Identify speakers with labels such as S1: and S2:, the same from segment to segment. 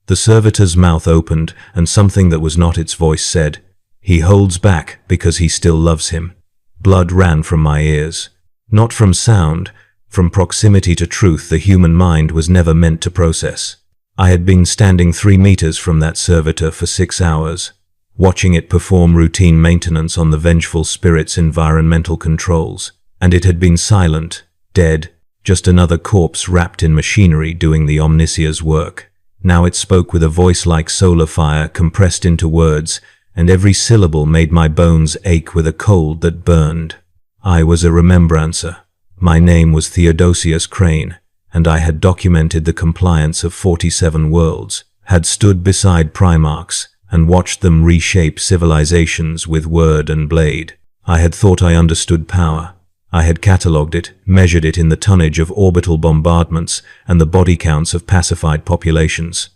S1: The servitor's mouth opened, and something that was not its voice said, "He holds back because he still loves him." Blood ran from my ears. Not from sound, from proximity to truth the human mind was never meant to process. I had been standing 3 meters from that servitor for 6 hours, watching it perform routine maintenance on the Vengeful spirit's environmental controls, and it had been silent, dead, just another corpse wrapped in machinery doing the Omnissiah's work. Now it spoke with a voice like solar fire compressed into words, and every syllable made my bones ache with a cold that burned. I was a remembrancer. My name was Theodosius Crane, and I had documented the compliance of 47 worlds, had stood beside Primarchs, and watched them reshape civilizations with word and blade. I had thought I understood power. I had catalogued it, measured it in the tonnage of orbital bombardments and the body counts of pacified populations.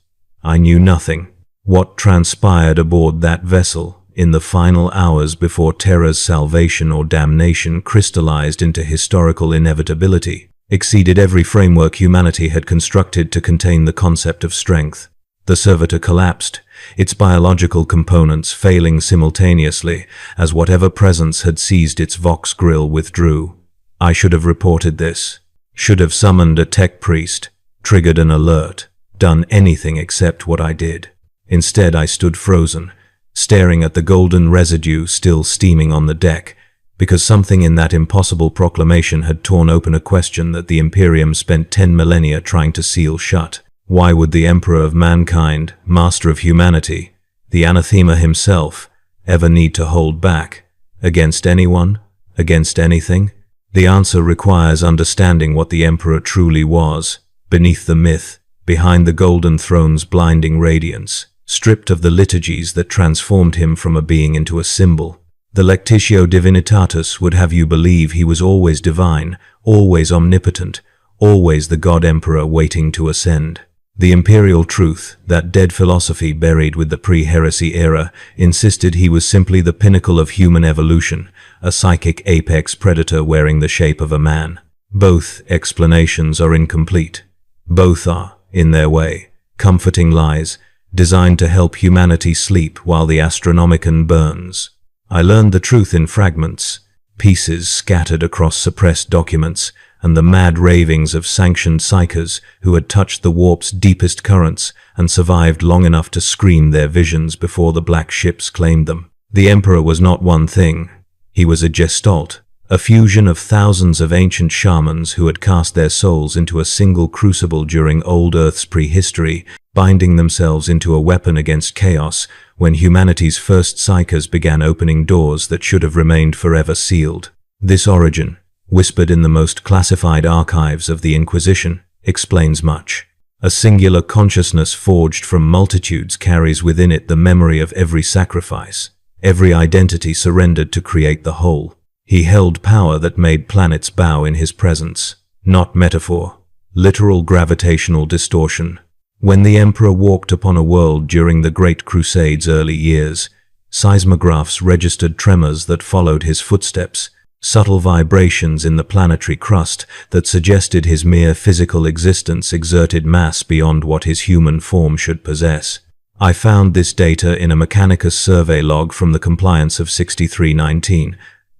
S1: I knew nothing. What transpired aboard that vessel, in the final hours before Terra's salvation or damnation crystallized into historical inevitability, exceeded every framework humanity had constructed to contain the concept of strength. The servitor collapsed, its biological components failing simultaneously as whatever presence had seized its Vox grill withdrew. I should have reported this, should have summoned a tech priest, triggered an alert, done anything except what I did. Instead, I stood frozen, staring at the golden residue still steaming on the deck, because something in that impossible proclamation had torn open a question that the Imperium spent 10 millennia trying to seal shut. Why would the Emperor of mankind, master of humanity, the anathema himself, ever need to hold back? Against anyone? Against anything? The answer requires understanding what the Emperor truly was, beneath the myth, behind the golden throne's blinding radiance, stripped of the liturgies that transformed him from a being into a symbol. The Lectitio Divinitatus would have you believe he was always divine, always omnipotent, always the God-Emperor waiting to ascend. The Imperial truth, that dead philosophy buried with the pre-Heresy era, insisted he was simply the pinnacle of human evolution, a psychic apex predator wearing the shape of a man. Both explanations are incomplete. Both are, in their way, comforting lies, designed to help humanity sleep while the Astronomicon burns. I learned the truth in fragments, pieces scattered across suppressed documents, and the mad ravings of sanctioned psychers who had touched the warp's deepest currents and survived long enough to scream their visions before the black ships claimed them. The Emperor was not one thing. He was a gestalt, a fusion of thousands of ancient shamans who had cast their souls into a single crucible during old Earth's prehistory, binding themselves into a weapon against chaos when humanity's first psychers began opening doors that should have remained forever sealed. This origin, whispered in the most classified archives of the Inquisition, explains much. A singular consciousness forged from multitudes carries within it the memory of every sacrifice, every identity surrendered to create the whole. He held power that made planets bow in his presence. Not metaphor, literal gravitational distortion. When the Emperor walked upon a world during the Great Crusade's early years, seismographs registered tremors that followed his footsteps, subtle vibrations in the planetary crust that suggested his mere physical existence exerted mass beyond what his human form should possess. I found this data in a Mechanicus survey log from the compliance of 6319,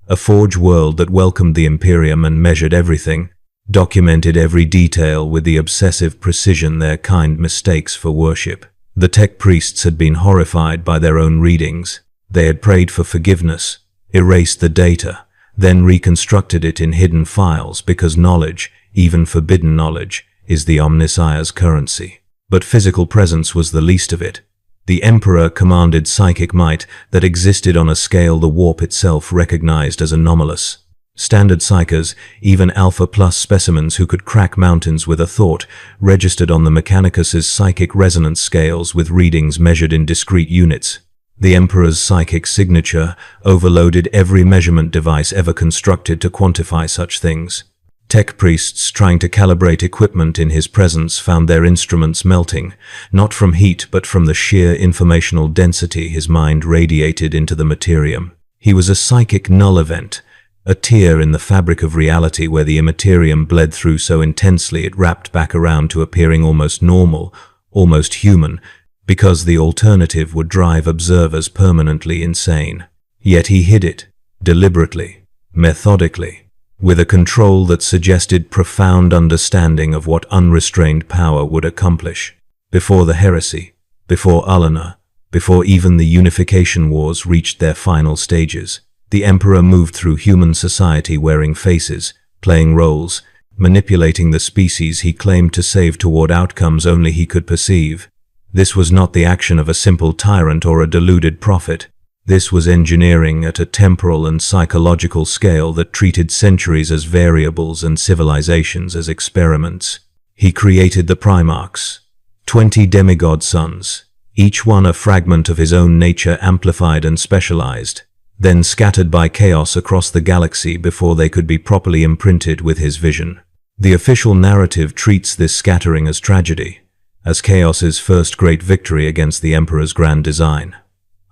S1: a forge world that welcomed the Imperium and measured everything, documented every detail with the obsessive precision their kind mistakes for worship. The tech priests had been horrified by their own readings. They had prayed for forgiveness, erased the data, then reconstructed it in hidden files because knowledge, even forbidden knowledge, is the Omnissiah's currency. But physical presence was the least of it. The Emperor commanded psychic might that existed on a scale the warp itself recognized as anomalous. Standard psychers, even Alpha Plus specimens who could crack mountains with a thought, registered on the Mechanicus's psychic resonance scales with readings measured in discrete units. The Emperor's psychic signature overloaded every measurement device ever constructed to quantify such things. Tech priests trying to calibrate equipment in his presence found their instruments melting, not from heat but from the sheer informational density his mind radiated into the materium. He was a psychic null event, a tear in the fabric of reality where the immaterium bled through so intensely it wrapped back around to appearing almost normal, almost human, because the alternative would drive observers permanently insane. Yet he hid it, deliberately, methodically, with a control that suggested profound understanding of what unrestrained power would accomplish. Before the Heresy, before Ulana, before even the Unification Wars reached their final stages, the Emperor moved through human society wearing faces, playing roles, manipulating the species he claimed to save toward outcomes only he could perceive. This was not the action of a simple tyrant or a deluded prophet. This was engineering at a temporal and psychological scale that treated centuries as variables and civilizations as experiments. He created the Primarchs, 20 demigod sons, each one a fragment of his own nature amplified and specialized, then scattered by chaos across the galaxy before they could be properly imprinted with his vision. The official narrative treats this scattering as tragedy, as Chaos's first great victory against the Emperor's grand design.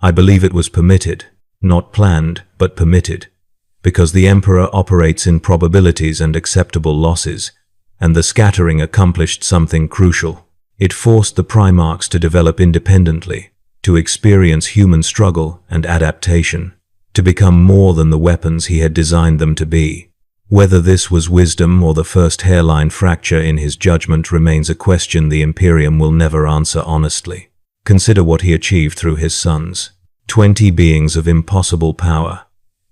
S1: I believe it was permitted, not planned, but permitted, because the Emperor operates in probabilities and acceptable losses, and the scattering accomplished something crucial. It forced the Primarchs to develop independently, to experience human struggle and adaptation, to become more than the weapons he had designed them to be. Whether this was wisdom or the first hairline fracture in his judgment remains a question the Imperium will never answer honestly. Consider what he achieved through his sons. 20 beings of impossible power,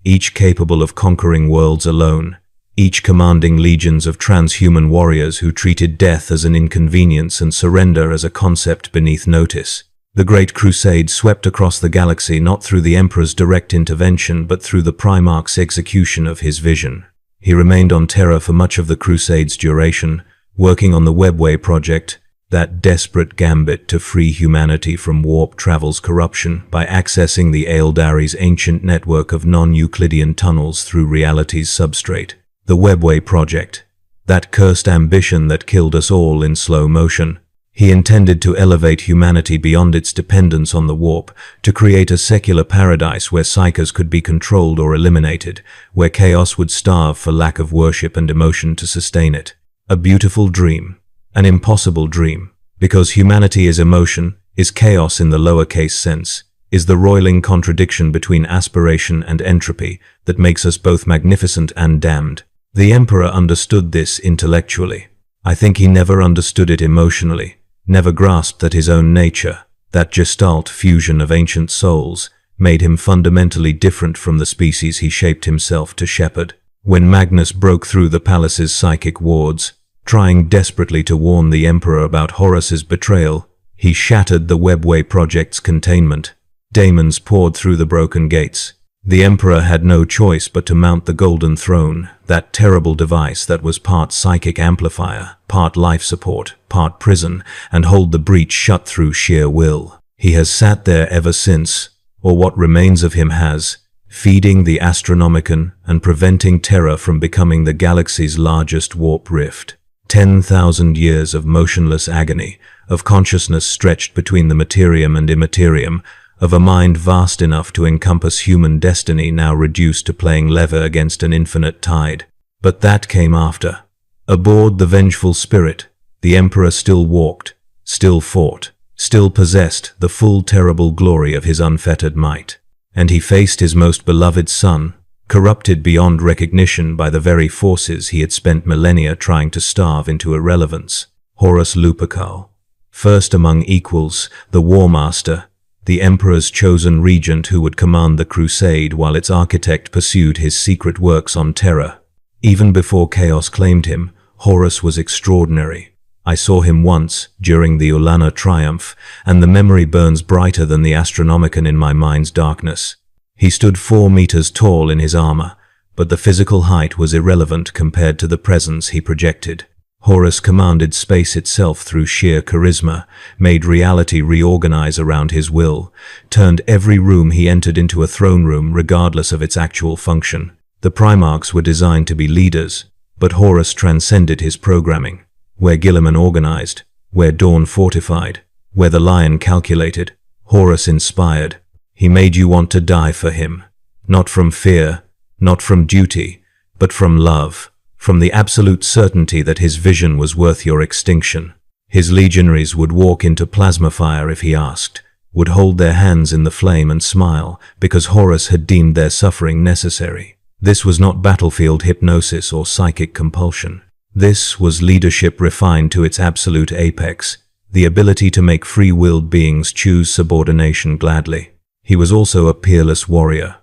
S1: each capable of conquering worlds alone, each commanding legions of transhuman warriors who treated death as an inconvenience and surrender as a concept beneath notice. The Great Crusade swept across the galaxy not through the Emperor's direct intervention but through the Primarch's execution of his vision. He remained on Terra for much of the Crusade's duration, working on the Webway project, that desperate gambit to free humanity from warp travel's corruption by accessing the Aeldari's ancient network of non-Euclidean tunnels through reality's substrate. The Webway project, that cursed ambition that killed us all in slow motion. He intended to elevate humanity beyond its dependence on the warp, to create a secular paradise where psychers could be controlled or eliminated, where chaos would starve for lack of worship and emotion to sustain it. A beautiful dream. An impossible dream. Because humanity is emotion, is chaos in the lowercase sense, is the roiling contradiction between aspiration and entropy that makes us both magnificent and damned. The Emperor understood this intellectually. I think he never understood it emotionally. Never grasped that his own nature, that gestalt fusion of ancient souls, made him fundamentally different from the species he shaped himself to shepherd. When Magnus broke through the palace's psychic wards, trying desperately to warn the Emperor about Horus's betrayal, he shattered the Webway project's containment. Daemons poured through the broken gates. The Emperor had no choice but to mount the Golden Throne, that terrible device that was part psychic amplifier, part life support, part prison, and hold the breach shut through sheer will. He has sat there ever since, or what remains of him has, feeding the Astronomicon and preventing Terra from becoming the galaxy's largest warp rift. 10,000 years of motionless agony, of consciousness stretched between the materium and immaterium, of a mind vast enough to encompass human destiny now reduced to playing lever against an infinite tide. But that came after. Aboard the Vengeful Spirit, the Emperor still walked, still fought, still possessed the full terrible glory of his unfettered might. And he faced his most beloved son, corrupted beyond recognition by the very forces he had spent millennia trying to starve into irrelevance. Horus Lupercal, first among equals, the War Master, the Emperor's chosen regent who would command the crusade while its architect pursued his secret works on Terra. Even before chaos claimed him, Horus was extraordinary. I saw him once, during the Ulana triumph, and the memory burns brighter than the Astronomicon in my mind's darkness. He stood 4 meters tall in his armor, but the physical height was irrelevant compared to the presence he projected. Horus commanded space itself through sheer charisma, made reality reorganize around his will, turned every room he entered into a throne room regardless of its actual function. The Primarchs were designed to be leaders, but Horus transcended his programming. Where Guilliman organized, where Dawn fortified, where the Lion calculated, Horus inspired. He made you want to die for him. Not from fear, not from duty, but from love. From the absolute certainty that his vision was worth your extinction. His legionaries would walk into plasma fire if he asked, would hold their hands in the flame and smile because Horus had deemed their suffering necessary. This was not battlefield hypnosis or psychic compulsion. This was leadership refined to its absolute apex, the ability to make free-willed beings choose subordination gladly. He was also a peerless warrior.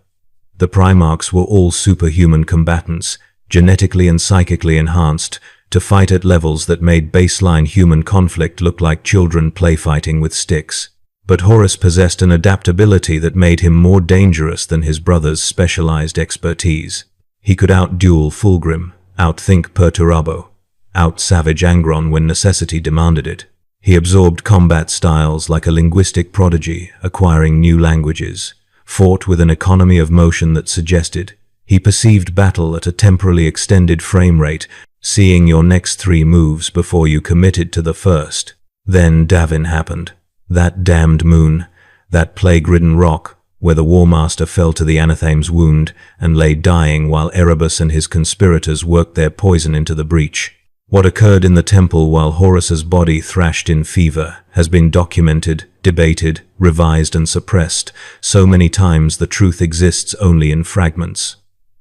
S1: The Primarchs were all superhuman combatants, genetically and psychically enhanced, to fight at levels that made baseline human conflict look like children play-fighting with sticks. But Horus possessed an adaptability that made him more dangerous than his brother's specialized expertise. He could out-duel Fulgrim, outthink Perturabo, out-savage Angron when necessity demanded it. He absorbed combat styles like a linguistic prodigy, acquiring new languages, fought with an economy of motion that suggested. He perceived battle at a temporally extended frame rate, seeing your next 3 moves before you committed to the first. Then Davin happened. That damned moon, that plague-ridden rock, where the War Master fell to the Anathame's wound and lay dying while Erebus and his conspirators worked their poison into the breach. What occurred in the temple while Horus's body thrashed in fever has been documented, debated, revised and suppressed so many times the truth exists only in fragments.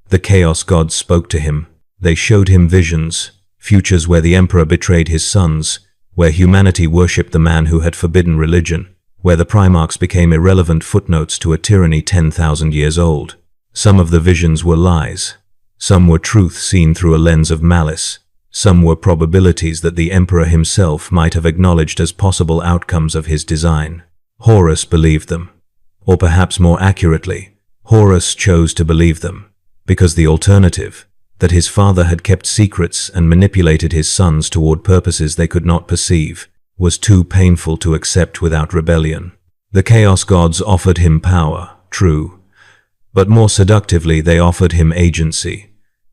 S1: The Chaos Gods spoke to him. They showed him visions, futures where the Emperor betrayed his sons, where humanity worshipped the man who had forbidden religion, where the Primarchs became irrelevant footnotes to a tyranny 10,000 years old. Some of the visions were lies. Some were truth seen through a lens of malice. Some were probabilities that the Emperor himself might have acknowledged as possible outcomes of his design. Horus believed them. Or perhaps more accurately, Horus chose to believe them, because the alternative, that his father had kept secrets and manipulated his sons toward purposes they could not perceive, was too painful to accept without rebellion. The Chaos Gods offered him power, true, but more seductively they offered him agency,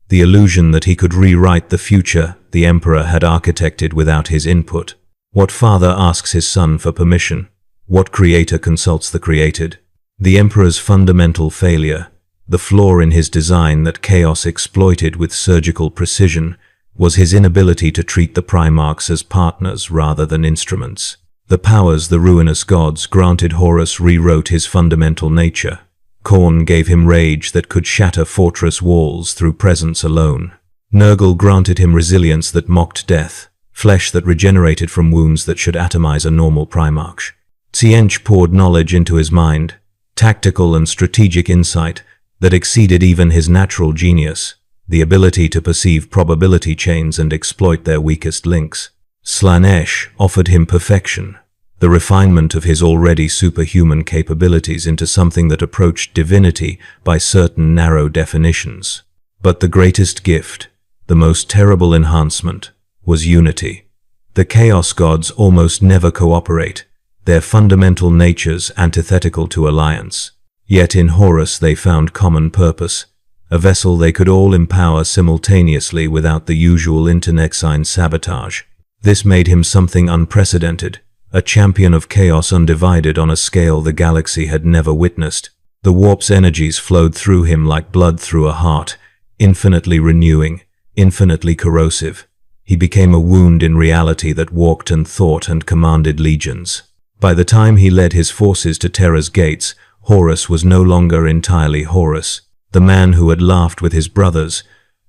S1: the illusion that he could rewrite the future the Emperor had architected without his input. What father asks his son for permission? What creator consults the created? The Emperor's fundamental failure, the flaw in his design that chaos exploited with surgical precision, was his inability to treat the Primarchs as partners rather than instruments. The powers the ruinous gods granted Horus rewrote his fundamental nature. Khorne gave him rage that could shatter fortress walls through presence alone. Nurgle granted him resilience that mocked death, flesh that regenerated from wounds that should atomize a normal Primarch. Tzientch poured knowledge into his mind, tactical and strategic insight that exceeded even his natural genius, the ability to perceive probability chains and exploit their weakest links. Slaanesh offered him perfection, the refinement of his already superhuman capabilities into something that approached divinity by certain narrow definitions. But the greatest gift, the most terrible enhancement, was unity. The Chaos Gods almost never cooperate, their fundamental natures antithetical to alliance. Yet in Horus they found common purpose, a vessel they could all empower simultaneously without the usual internecine sabotage. This made him something unprecedented, a champion of chaos undivided on a scale the galaxy had never witnessed. The warp's energies flowed through him like blood through a heart, infinitely renewing, infinitely corrosive. He became a wound in reality that walked and thought and commanded legions. By the time he led his forces to Terra's gates, Horus was no longer entirely Horus, the man who had laughed with his brothers,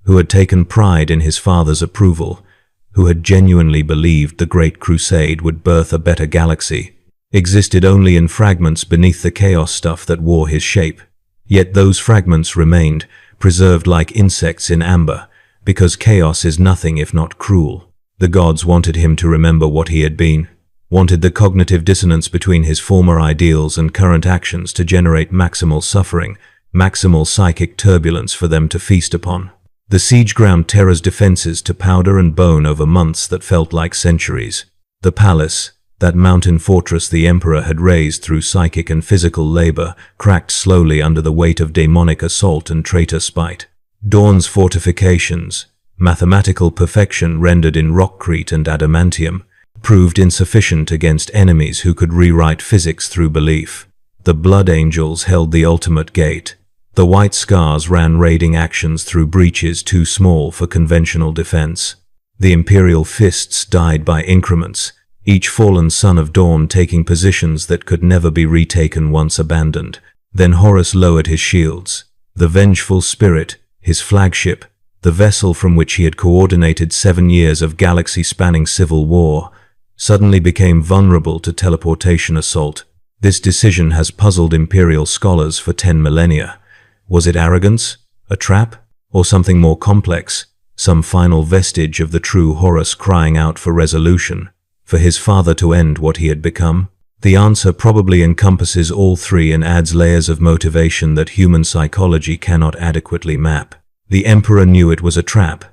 S1: who had taken pride in his father's approval, who had genuinely believed the Great Crusade would birth a better galaxy, existed only in fragments beneath the chaos stuff that wore his shape. Yet those fragments remained, preserved like insects in amber, because chaos is nothing if not cruel. The gods wanted him to remember what he had been, wanted the cognitive dissonance between his former ideals and current actions to generate maximal suffering, maximal psychic turbulence for them to feast upon. The siege ground Terra's defenses to powder and bone over months that felt like centuries. The palace, that mountain fortress the Emperor had raised through psychic and physical labor, cracked slowly under the weight of demonic assault and traitor spite. Dawn's fortifications, mathematical perfection rendered in rockcrete and adamantium, proved insufficient against enemies who could rewrite physics through belief. The Blood Angels held the ultimate gate. The White Scars ran raiding actions through breaches too small for conventional defense. The Imperial fists died by increments, each fallen son of dawn taking positions that could never be retaken once abandoned. Then Horus lowered his shields. The vengeful spirit, his flagship, the vessel from which he had coordinated 7 years of galaxy-spanning civil war, suddenly became vulnerable to teleportation assault. This decision has puzzled Imperial scholars for 10 millennia. Was it arrogance, a trap, or something more complex, some final vestige of the true Horus crying out for resolution, for his father to end what he had become? The answer probably encompasses all three and adds layers of motivation that human psychology cannot adequately map. The Emperor knew it was a trap.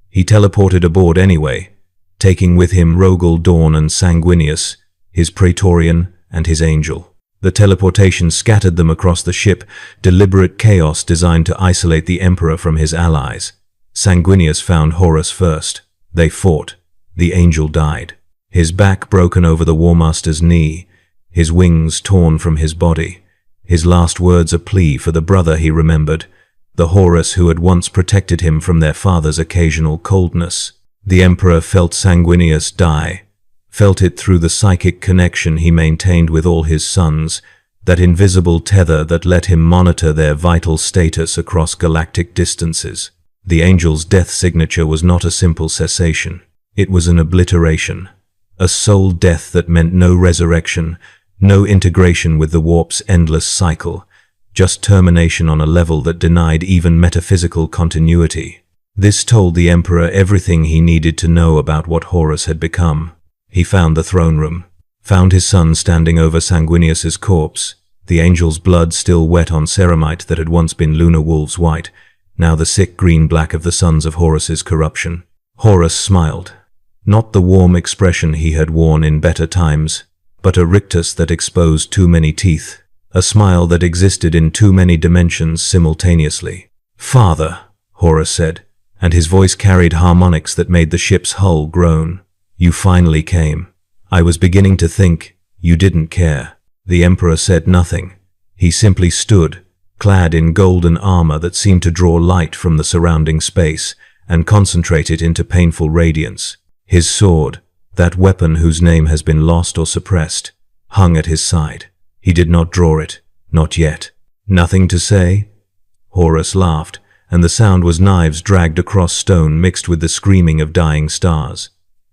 S1: He teleported aboard anyway, taking with him Rogel, Dawn and Sanguinius, his Praetorian and his Angel. The teleportation scattered them across the ship, deliberate chaos designed to isolate the Emperor from his allies. Sanguinius found Horus first. They fought. The Angel died. His back broken over the War Master's knee, his wings torn from his body. His last words a plea for the brother he remembered, the Horus who had once protected him from their father's occasional coldness. The Emperor felt Sanguinius die, felt it through the psychic connection he maintained with all his sons, that invisible tether that let him monitor their vital status across galactic distances. The Angel's death signature was not a simple cessation. It was an obliteration, a soul death that meant no resurrection, no integration with the warp's endless cycle, just termination on a level that denied even metaphysical continuity. This told the Emperor everything he needed to know about what Horus had become. He found the throne room, found his son standing over Sanguinius's corpse, the Angel's blood still wet on ceramite that had once been lunar wolf's white, now the sick green-black of the sons of Horus's corruption. Horus smiled. Not the warm expression he had worn in better times, but a rictus that exposed too many teeth, a smile that existed in too many dimensions simultaneously. "Father," Horus said, and his voice carried harmonics that made the ship's hull groan. "You finally came. I was beginning to think you didn't care." The Emperor said nothing. He simply stood, clad in golden armor that seemed to draw light from the surrounding space and concentrate it into painful radiance. His sword, that weapon whose name has been lost or suppressed, hung at his side. He did not draw it, not yet. "Nothing to say?" Horus laughed, and the sound was knives dragged across stone mixed with the screaming of dying stars.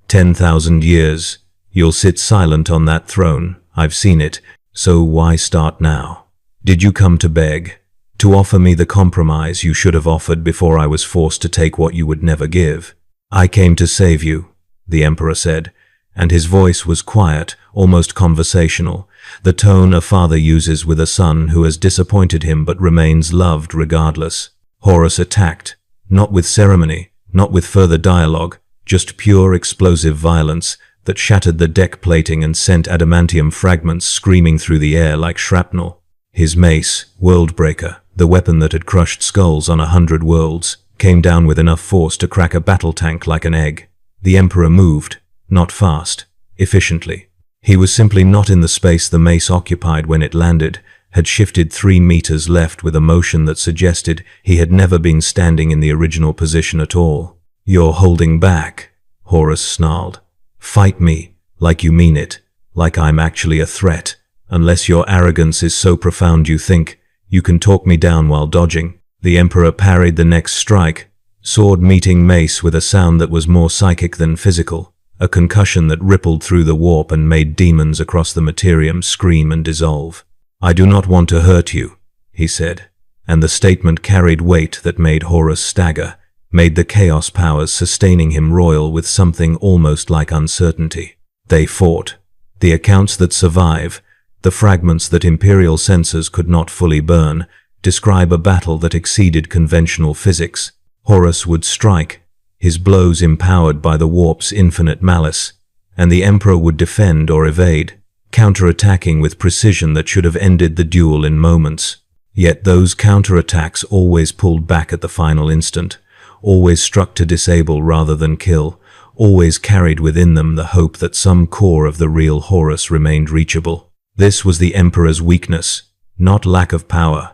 S1: 10,000 years. You'll sit silent on that throne. I've seen it, so why start now? Did you come to beg? To offer me the compromise you should have offered before I was forced to take what you would never give? "I came to save you," the Emperor said, and his voice was quiet, almost conversational, the tone a father uses with a son who has disappointed him but remains loved regardless. Horus attacked, not with ceremony, not with further dialogue, just pure explosive violence that shattered the deck plating and sent adamantium fragments screaming through the air like shrapnel. His mace, Worldbreaker, the weapon that had crushed skulls on 100 worlds, came down with enough force to crack a battle tank like an egg. The Emperor moved, not fast, efficiently. He was simply not in the space the mace occupied when it landed, had shifted 3 meters left with a motion that suggested he had never been standing in the original position at all. "You're holding back," Horus snarled. "Fight me, like you mean it, like I'm actually a threat, unless your arrogance is so profound you think you can talk me down while dodging." The Emperor parried the next strike, sword meeting mace with a sound that was more psychic than physical, a concussion that rippled through the warp and made demons across the Imperium scream and dissolve. "I do not want to hurt you," he said, and the statement carried weight that made Horus stagger, made the chaos powers sustaining him roil with something almost like uncertainty. They fought. The accounts that survive, the fragments that Imperial censors could not fully burn, describe a battle that exceeded conventional physics. Horus would strike, his blows empowered by the warp's infinite malice, and the Emperor would defend or evade, counterattacking with precision that should have ended the duel in moments. Yet those counterattacks always pulled back at the final instant, always struck to disable rather than kill, always carried within them the hope that some core of the real Horus remained reachable. This was the Emperor's weakness, not lack of power,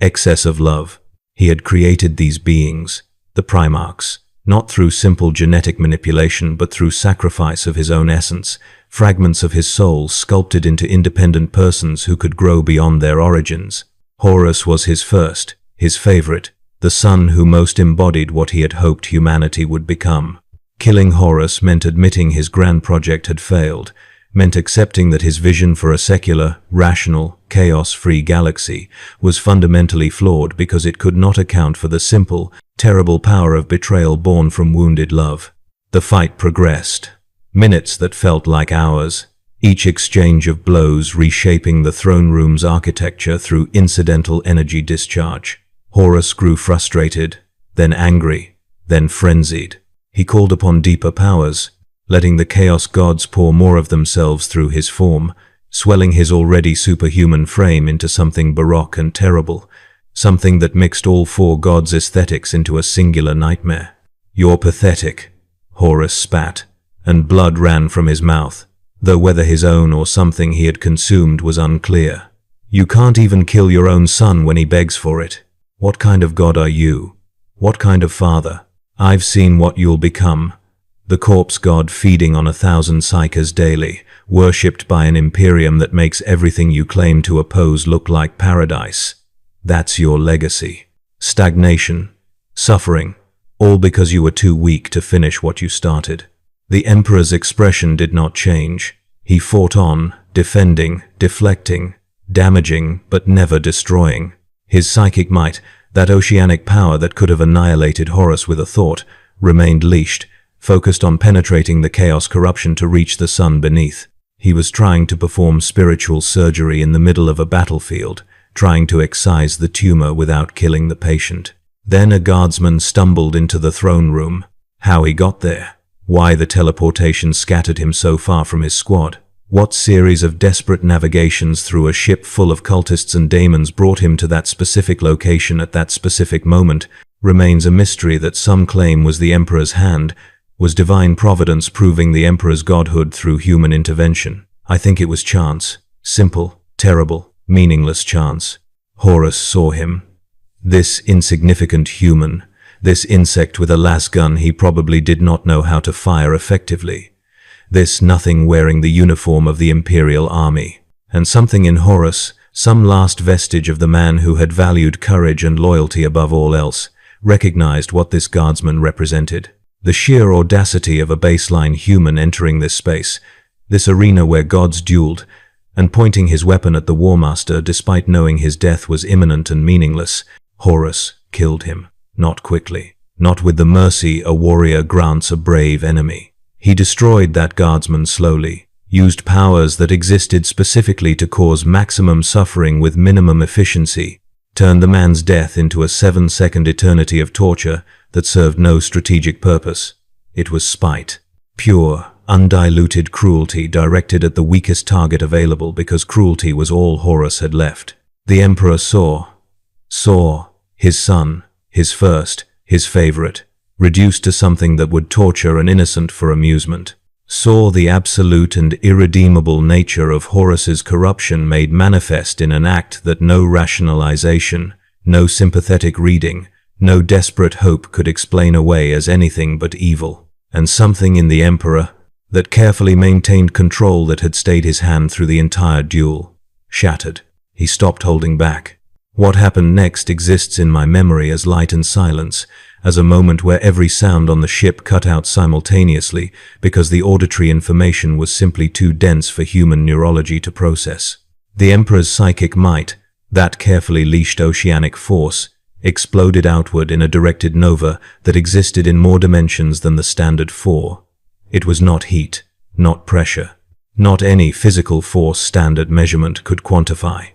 S1: excess of love. He had created these beings, the Primarchs, not through simple genetic manipulation but through sacrifice of his own essence, fragments of his soul sculpted into independent persons who could grow beyond their origins. Horus was his first, his favorite, the son who most embodied what he had hoped humanity would become. Killing Horus meant admitting his grand project had failed, meant accepting that his vision for a secular, rational, chaos-free galaxy was fundamentally flawed because it could not account for the simple, terrible power of betrayal born from wounded love. The fight progressed. Minutes that felt like hours, each exchange of blows reshaping the throne room's architecture through incidental energy discharge. Horus grew frustrated, then angry, then frenzied. He called upon deeper powers, letting the Chaos Gods pour more of themselves through his form, swelling his already superhuman frame into something baroque and terrible, something that mixed all four gods' aesthetics into a singular nightmare. "You're pathetic," Horus spat, and blood ran from his mouth, though whether his own or something he had consumed was unclear. "You can't even kill your own son when he begs for it. What kind of god are you? What kind of father? I've seen what you'll become. The corpse god feeding on 1,000 psychers daily, worshipped by an Imperium that makes everything you claim to oppose look like paradise. That's your legacy. Stagnation, suffering, all because you were too weak to finish what you started." The Emperor's expression did not change. He fought on, defending, deflecting, damaging, but never destroying. His psychic might, that oceanic power that could have annihilated Horus with a thought, remained leashed, focused on penetrating the chaos corruption to reach the sun beneath. He was trying to perform spiritual surgery in the middle of a battlefield, trying to excise the tumor without killing the patient. Then a guardsman stumbled into the throne room. How he got there? Why the teleportation scattered him so far from his squad? What series of desperate navigations through a ship full of cultists and daemons brought him to that specific location at that specific moment remains a mystery that some claim was the Emperor's hand, was divine providence proving the Emperor's godhood through human intervention. I think it was chance. Simple, terrible, meaningless chance. Horus saw him. This insignificant human, this insect with a lasgun he probably did not know how to fire effectively. This nothing wearing the uniform of the Imperial army. And something in Horus, some last vestige of the man who had valued courage and loyalty above all else, recognized what this guardsman represented. The sheer audacity of a baseline human entering this space, this arena where gods dueled, and pointing his weapon at the War Master despite knowing his death was imminent and meaningless. Horus killed him. Not quickly. Not with the mercy a warrior grants a brave enemy. He destroyed that guardsman slowly, used powers that existed specifically to cause maximum suffering with minimum efficiency, turned the man's death into a 7-second eternity of torture that served no strategic purpose. It was spite. Pure, undiluted cruelty directed at the weakest target available because cruelty was all Horus had left. The Emperor saw his son, his first, his favorite, reduced to something that would torture an innocent for amusement. Saw the absolute and irredeemable nature of Horus's corruption made manifest in an act that no rationalization, no sympathetic reading, no desperate hope could explain away as anything but evil. And something in the Emperor, that carefully maintained control that had stayed his hand through the entire duel, shattered. He stopped holding back. What happened next exists in my memory as light and silence, as a moment where every sound on the ship cut out simultaneously because the auditory information was simply too dense for human neurology to process. The Emperor's psychic might, that carefully leashed oceanic force, exploded outward in a directed nova that existed in more dimensions than the standard 4. It was not heat, not pressure, not any physical force standard measurement could quantify.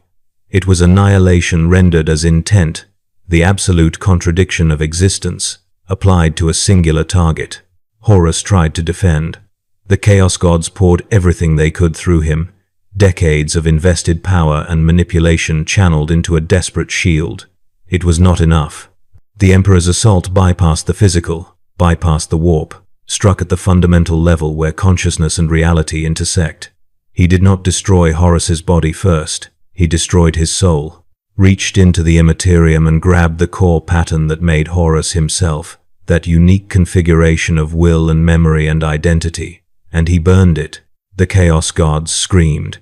S1: It was annihilation rendered as intent, the absolute contradiction of existence, applied to a singular target. Horus tried to defend. The Chaos Gods poured everything they could through him, decades of invested power and manipulation channeled into a desperate shield. It was not enough. The Emperor's assault bypassed the physical, bypassed the warp, struck at the fundamental level where consciousness and reality intersect. He did not destroy Horus's body first. He destroyed his soul, reached into the immaterium and grabbed the core pattern that made Horus himself, that unique configuration of will and memory and identity, and he burned it. The Chaos Gods screamed.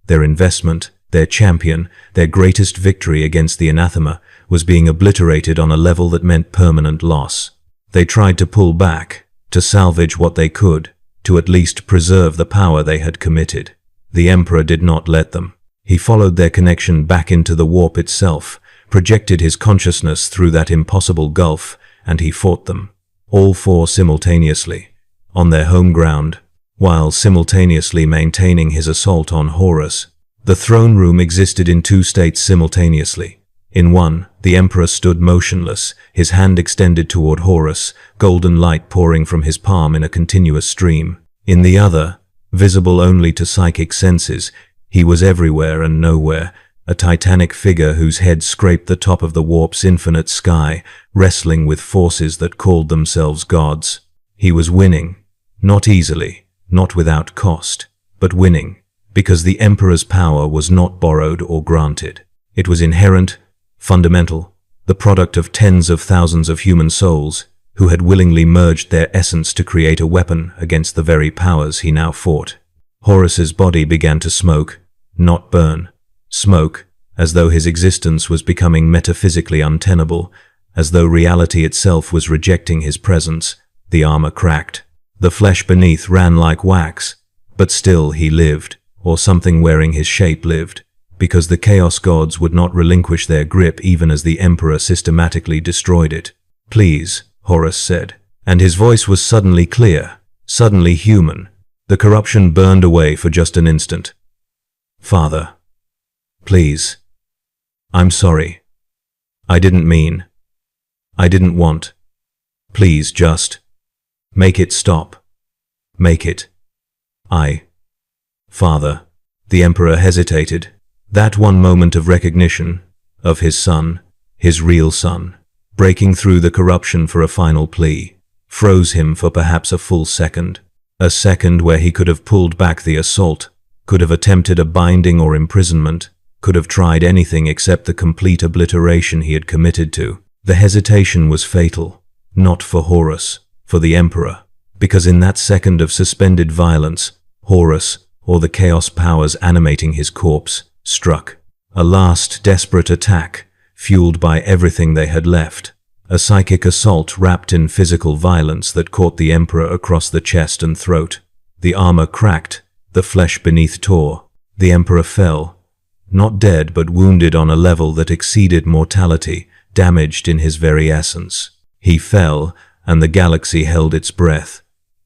S1: Their investment, their champion, their greatest victory against the anathema was being obliterated on a level that meant permanent loss. They tried to pull back, to salvage what they could, to at least preserve the power they had committed. The Emperor did not let them. He followed their connection back into the warp itself, projected his consciousness through that impossible gulf, and he fought them. All four simultaneously, on their home ground, while simultaneously maintaining his assault on Horus. The throne room existed in two states simultaneously. In one, the Emperor stood motionless, his hand extended toward Horus, golden light pouring from his palm in a continuous stream. In the other, visible only to psychic senses, he was everywhere and nowhere, a titanic figure whose head scraped the top of the warp's infinite sky, wrestling with forces that called themselves gods. He was winning, not easily, not without cost, but winning, because the Emperor's power was not borrowed or granted. It was inherent, fundamental, the product of tens of thousands of human souls who had willingly merged their essence to create a weapon against the very powers he now fought. Horus's body began to smoke, not burn. Smoke, as though his existence was becoming metaphysically untenable, as though reality itself was rejecting his presence. The armor cracked. The flesh beneath ran like wax, but still he lived, or something wearing his shape lived, because the Chaos Gods would not relinquish their grip even as the Emperor systematically destroyed it. "Please," Horus said, and his voice was suddenly clear, suddenly human. The corruption burned away for just an instant. "Father, please. I'm sorry. I didn't mean. I didn't want. Please just make it stop. Make it. Father." The Emperor hesitated. That one moment of recognition, of his son, his real son, breaking through the corruption for a final plea, froze him for perhaps a full second. A second where he could have pulled back the assault, could have attempted a binding or imprisonment, could have tried anything except the complete obliteration he had committed to. The hesitation was fatal, not for Horus, for the Emperor, because in that second of suspended violence, Horus, or the chaos powers animating his corpse, struck. A last desperate attack, fueled by everything they had left. A psychic assault wrapped in physical violence that caught the Emperor across the chest and throat. The armor cracked, the flesh beneath tore. The Emperor fell, not dead but wounded on a level that exceeded mortality, damaged in his very essence. He fell, and the galaxy held its breath.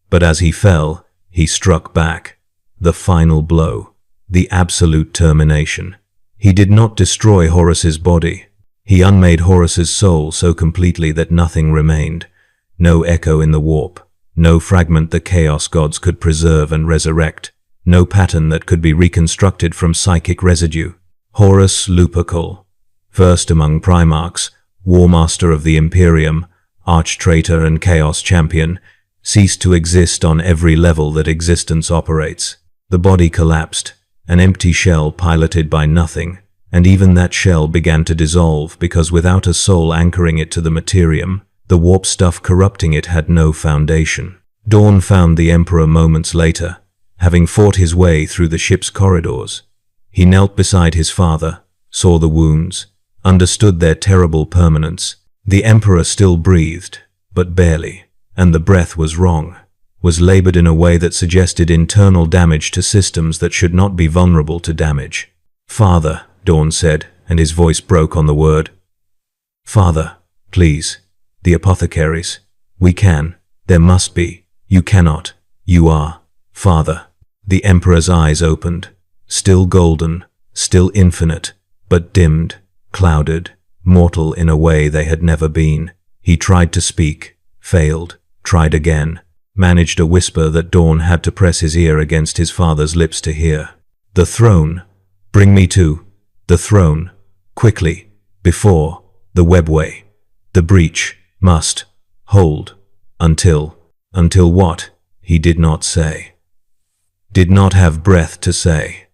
S1: But as he fell, he struck back. The final blow. The absolute termination. He did not destroy Horus's body. He unmade Horus's soul so completely that nothing remained. No echo in the warp. No fragment the Chaos Gods could preserve and resurrect. No pattern that could be reconstructed from psychic residue. Horus Lupercal, first among Primarchs, Warmaster of the Imperium, Arch-Traitor and Chaos Champion, ceased to exist on every level that existence operates. The body collapsed, an empty shell piloted by nothing, and even that shell began to dissolve because without a soul anchoring it to the materium, the warp stuff corrupting it had no foundation. Dawn found the Emperor moments later, having fought his way through the ship's corridors. He knelt beside his father, saw the wounds, understood their terrible permanence. The Emperor still breathed, but barely, and the breath was wrong, was labored in a way that suggested internal damage to systems that should not be vulnerable to damage. "Father," Dawn said, and his voice broke on the word. "Father, please. The apothecaries. We can. There must be. You cannot. You are. Father." The Emperor's eyes opened, still golden, still infinite, but dimmed, clouded, mortal in a way they had never been. He tried to speak, failed, tried again, managed a whisper that Dawn had to press his ear against his father's lips to hear. "The throne. Bring me to the throne. Quickly. Before the Webway. The breach must hold. Until what?" He did not say. Did not have breath to say.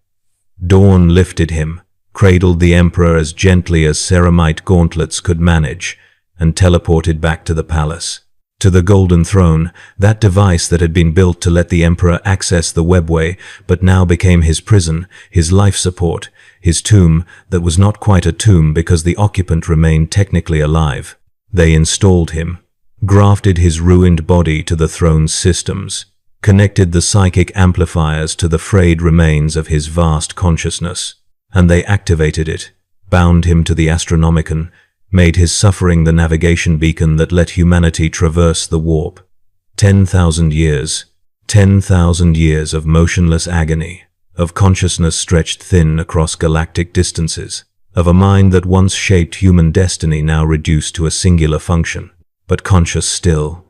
S1: Dawn lifted him, cradled the Emperor as gently as ceramite gauntlets could manage, and teleported back to the palace. To the Golden Throne, that device that had been built to let the Emperor access the Webway, but now became his prison, his life support, his tomb that was not quite a tomb because the occupant remained technically alive. They installed him, grafted his ruined body to the throne's systems, connected the psychic amplifiers to the frayed remains of his vast consciousness, and they activated it, bound him to the Astronomicon, made his suffering the navigation beacon that let humanity traverse the warp. 10,000 years. 10,000 years of motionless agony, of consciousness stretched thin across galactic distances, of a mind that once shaped human destiny now reduced to a singular function, but conscious still,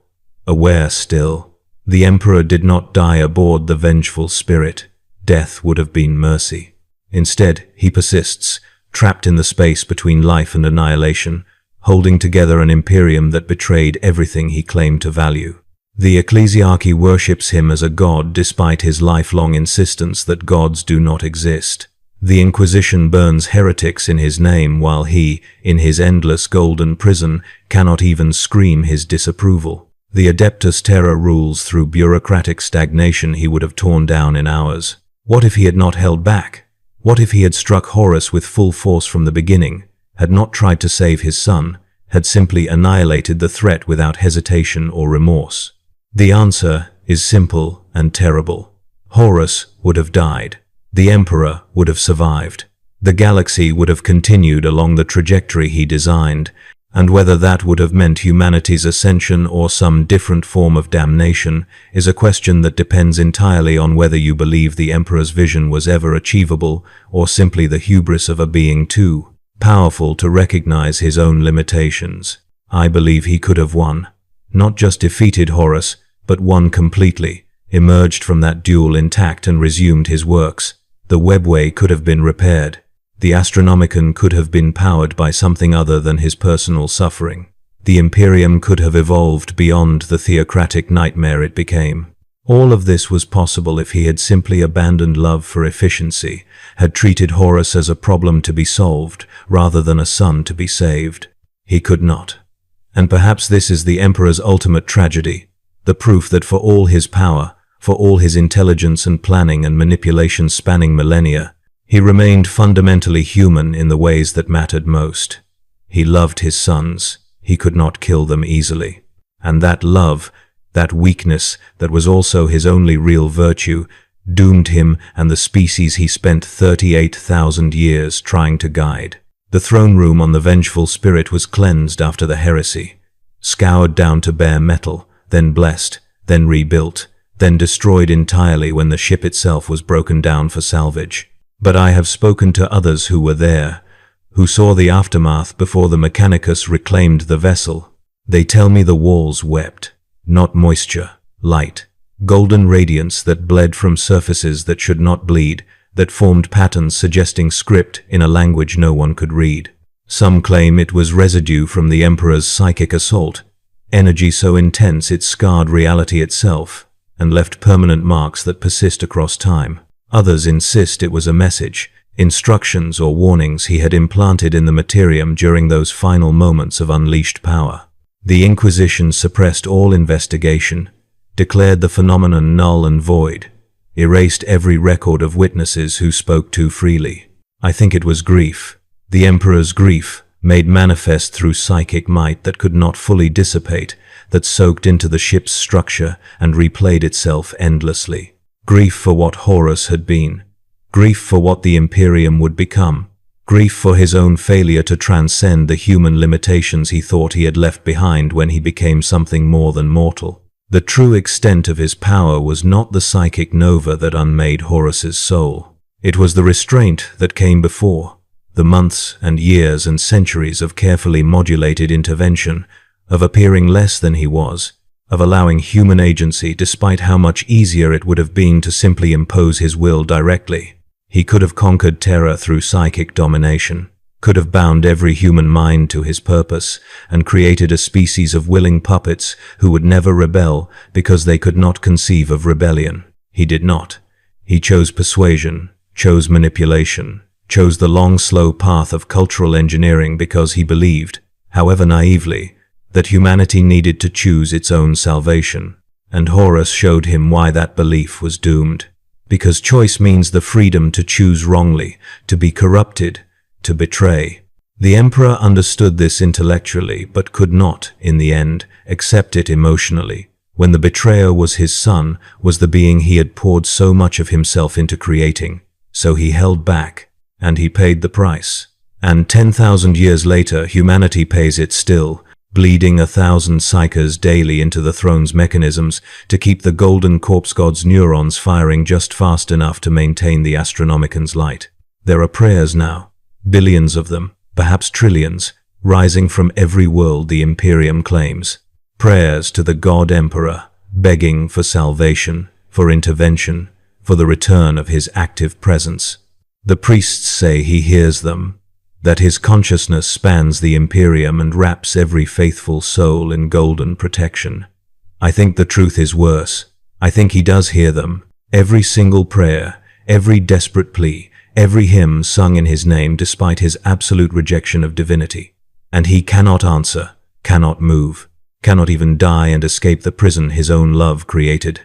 S1: aware still. The Emperor did not die aboard the Vengeful spirit. Death would have been mercy. Instead, he persists, trapped in the space between life and annihilation, holding together an Imperium that betrayed everything he claimed to value. The ecclesiarchy worships him as a god despite his lifelong insistence that gods do not exist. The Inquisition burns heretics in his name while he, in his endless golden prison, cannot even scream his disapproval. The Adeptus Terra rules through bureaucratic stagnation he would have torn down in hours. What if he had not held back? What if he had struck Horus with full force from the beginning, had not tried to save his son, had simply annihilated the threat without hesitation or remorse? The answer is simple and terrible. Horus would have died. The Emperor would have survived. The galaxy would have continued along the trajectory he designed, and whether that would have meant humanity's ascension or some different form of damnation is a question that depends entirely on whether you believe the Emperor's vision was ever achievable or simply the hubris of a being too powerful to recognize his own limitations. I believe he could have won. Not just defeated Horus, but won completely, emerged from that duel intact and resumed his works. The Webway could have been repaired. The Astronomicon could have been powered by something other than his personal suffering. The Imperium could have evolved beyond the theocratic nightmare it became. All of this was possible if he had simply abandoned love for efficiency, had treated Horus as a problem to be solved rather than a son to be saved. He could not. And perhaps this is the Emperor's ultimate tragedy, the proof that for all his power, for all his intelligence and planning and manipulation spanning millennia, he remained fundamentally human in the ways that mattered most. He loved his sons. He could not kill them easily. And that love, that weakness that was also his only real virtue, doomed him and the species he spent 38,000 years trying to guide. The throne room on the Vengeful spirit was cleansed after the Heresy, scoured down to bare metal, then blessed, then rebuilt, then destroyed entirely when the ship itself was broken down for salvage. But I have spoken to others who were there, who saw the aftermath before the Mechanicus reclaimed the vessel. They tell me the walls wept, not moisture, light, golden radiance that bled from surfaces that should not bleed, that formed patterns suggesting script in a language no one could read. Some claim it was residue from the Emperor's psychic assault, energy so intense it scarred reality itself, and left permanent marks that persist across time. Others insist it was a message, instructions or warnings he had implanted in the Imperium during those final moments of unleashed power. The Inquisition suppressed all investigation, declared the phenomenon null and void, erased every record of witnesses who spoke too freely. I think it was grief, the Emperor's grief, made manifest through psychic might that could not fully dissipate, that soaked into the ship's structure and replayed itself endlessly. Grief for what Horus had been, grief for what the Imperium would become, grief for his own failure to transcend the human limitations he thought he had left behind when he became something more than mortal. The true extent of his power was not the psychic nova that unmade Horus's soul. It was the restraint that came before, the months and years and centuries of carefully modulated intervention, of appearing less than he was, of allowing human agency despite how much easier it would have been to simply impose his will directly. He could have conquered terror through psychic domination, could have bound every human mind to his purpose, and created a species of willing puppets who would never rebel because they could not conceive of rebellion. He did not. He chose persuasion, chose manipulation, chose the long, slow path of cultural engineering because he believed, however naively, that humanity needed to choose its own salvation. And Horus showed him why that belief was doomed. Because choice means the freedom to choose wrongly, to be corrupted, to betray. The Emperor understood this intellectually, but could not, in the end, accept it emotionally. When the betrayer was his son, was the being he had poured so much of himself into creating. So he held back, and he paid the price. And 10,000 years later, humanity pays it still, bleeding 1,000 psychers daily into the throne's mechanisms to keep the golden corpse god's neurons firing just fast enough to maintain the Astronomican's light. There are prayers now, billions of them, perhaps trillions, rising from every world the Imperium claims. Prayers to the God Emperor, begging for salvation, for intervention, for the return of his active presence. The priests say he hears them, that his consciousness spans the Imperium and wraps every faithful soul in golden protection. I think the truth is worse. I think he does hear them. Every single prayer, every desperate plea, every hymn sung in his name despite his absolute rejection of divinity. And he cannot answer, cannot move, cannot even die and escape the prison his own love created.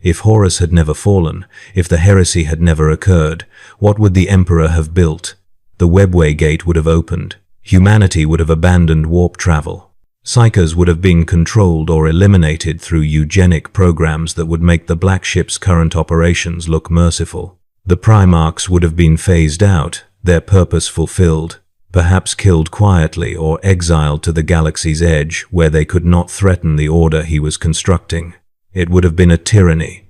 S1: If Horus had never fallen, if the heresy had never occurred, what would the Emperor have built? The Webway gate would have opened. Humanity would have abandoned warp travel. Psychers would have been controlled or eliminated through eugenic programs that would make the Black Ship's current operations look merciful. The Primarchs would have been phased out, their purpose fulfilled, perhaps killed quietly or exiled to the galaxy's edge where they could not threaten the order he was constructing. It would have been a tyranny,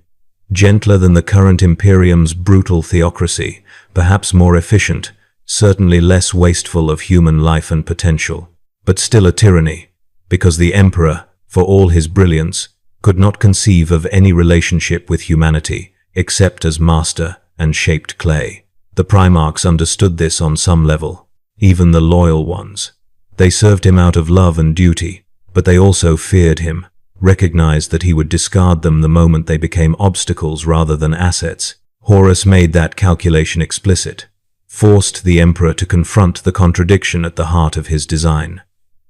S1: gentler than the current Imperium's brutal theocracy, perhaps more efficient, certainly less wasteful of human life and potential, but still a tyranny, because the Emperor, for all his brilliance, could not conceive of any relationship with humanity, except as master and shaped clay. The Primarchs understood this on some level, even the loyal ones. They served him out of love and duty, but they also feared him, recognized that he would discard them the moment they became obstacles rather than assets. Horus made that calculation explicit, forced the Emperor to confront the contradiction at the heart of his design.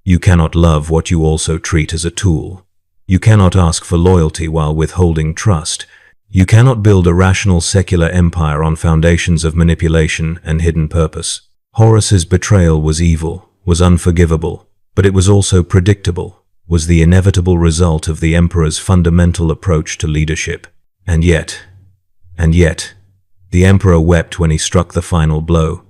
S1: You cannot love what you also treat as a tool. You cannot ask for loyalty while withholding trust. You cannot build a rational secular empire on foundations of manipulation and hidden purpose. Horus's betrayal was evil, was unforgivable, but it was also predictable, was the inevitable result of the Emperor's fundamental approach to leadership. And yet, the Emperor wept when he struck the final blow.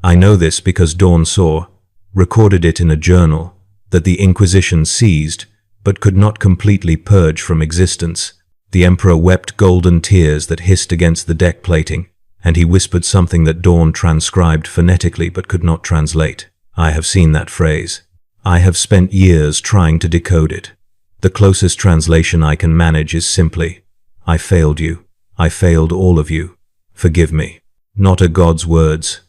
S1: I know this because Dawn saw, recorded it in a journal, that the Inquisition seized, but could not completely purge from existence. The Emperor wept golden tears that hissed against the deck plating, and he whispered something that Dawn transcribed phonetically but could not translate. I have seen that phrase. I have spent years trying to decode it. The closest translation I can manage is simply, I failed you. I failed all of you. Forgive me. Not a god's words,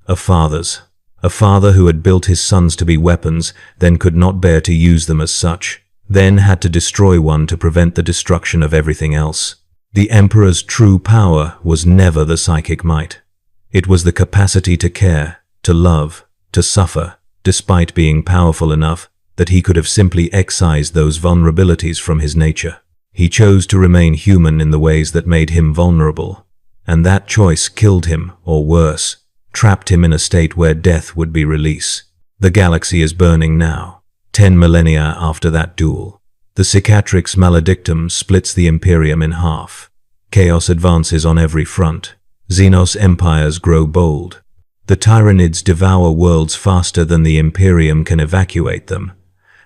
S1: a father's. A father who had built his sons to be weapons, then could not bear to use them as such, then had to destroy one to prevent the destruction of everything else. The Emperor's true power was never the psychic might. It was the capacity to care, to love, to suffer, despite being powerful enough that he could have simply excised those vulnerabilities from his nature. He chose to remain human in the ways that made him vulnerable, and that choice killed him, or worse, trapped him in a state where death would be release. The galaxy is burning now, 10 millennia after that duel. The cicatrix maledictum splits the Imperium in half. Chaos advances on every front. Xenos empires grow bold. The Tyranids devour worlds faster than the Imperium can evacuate them.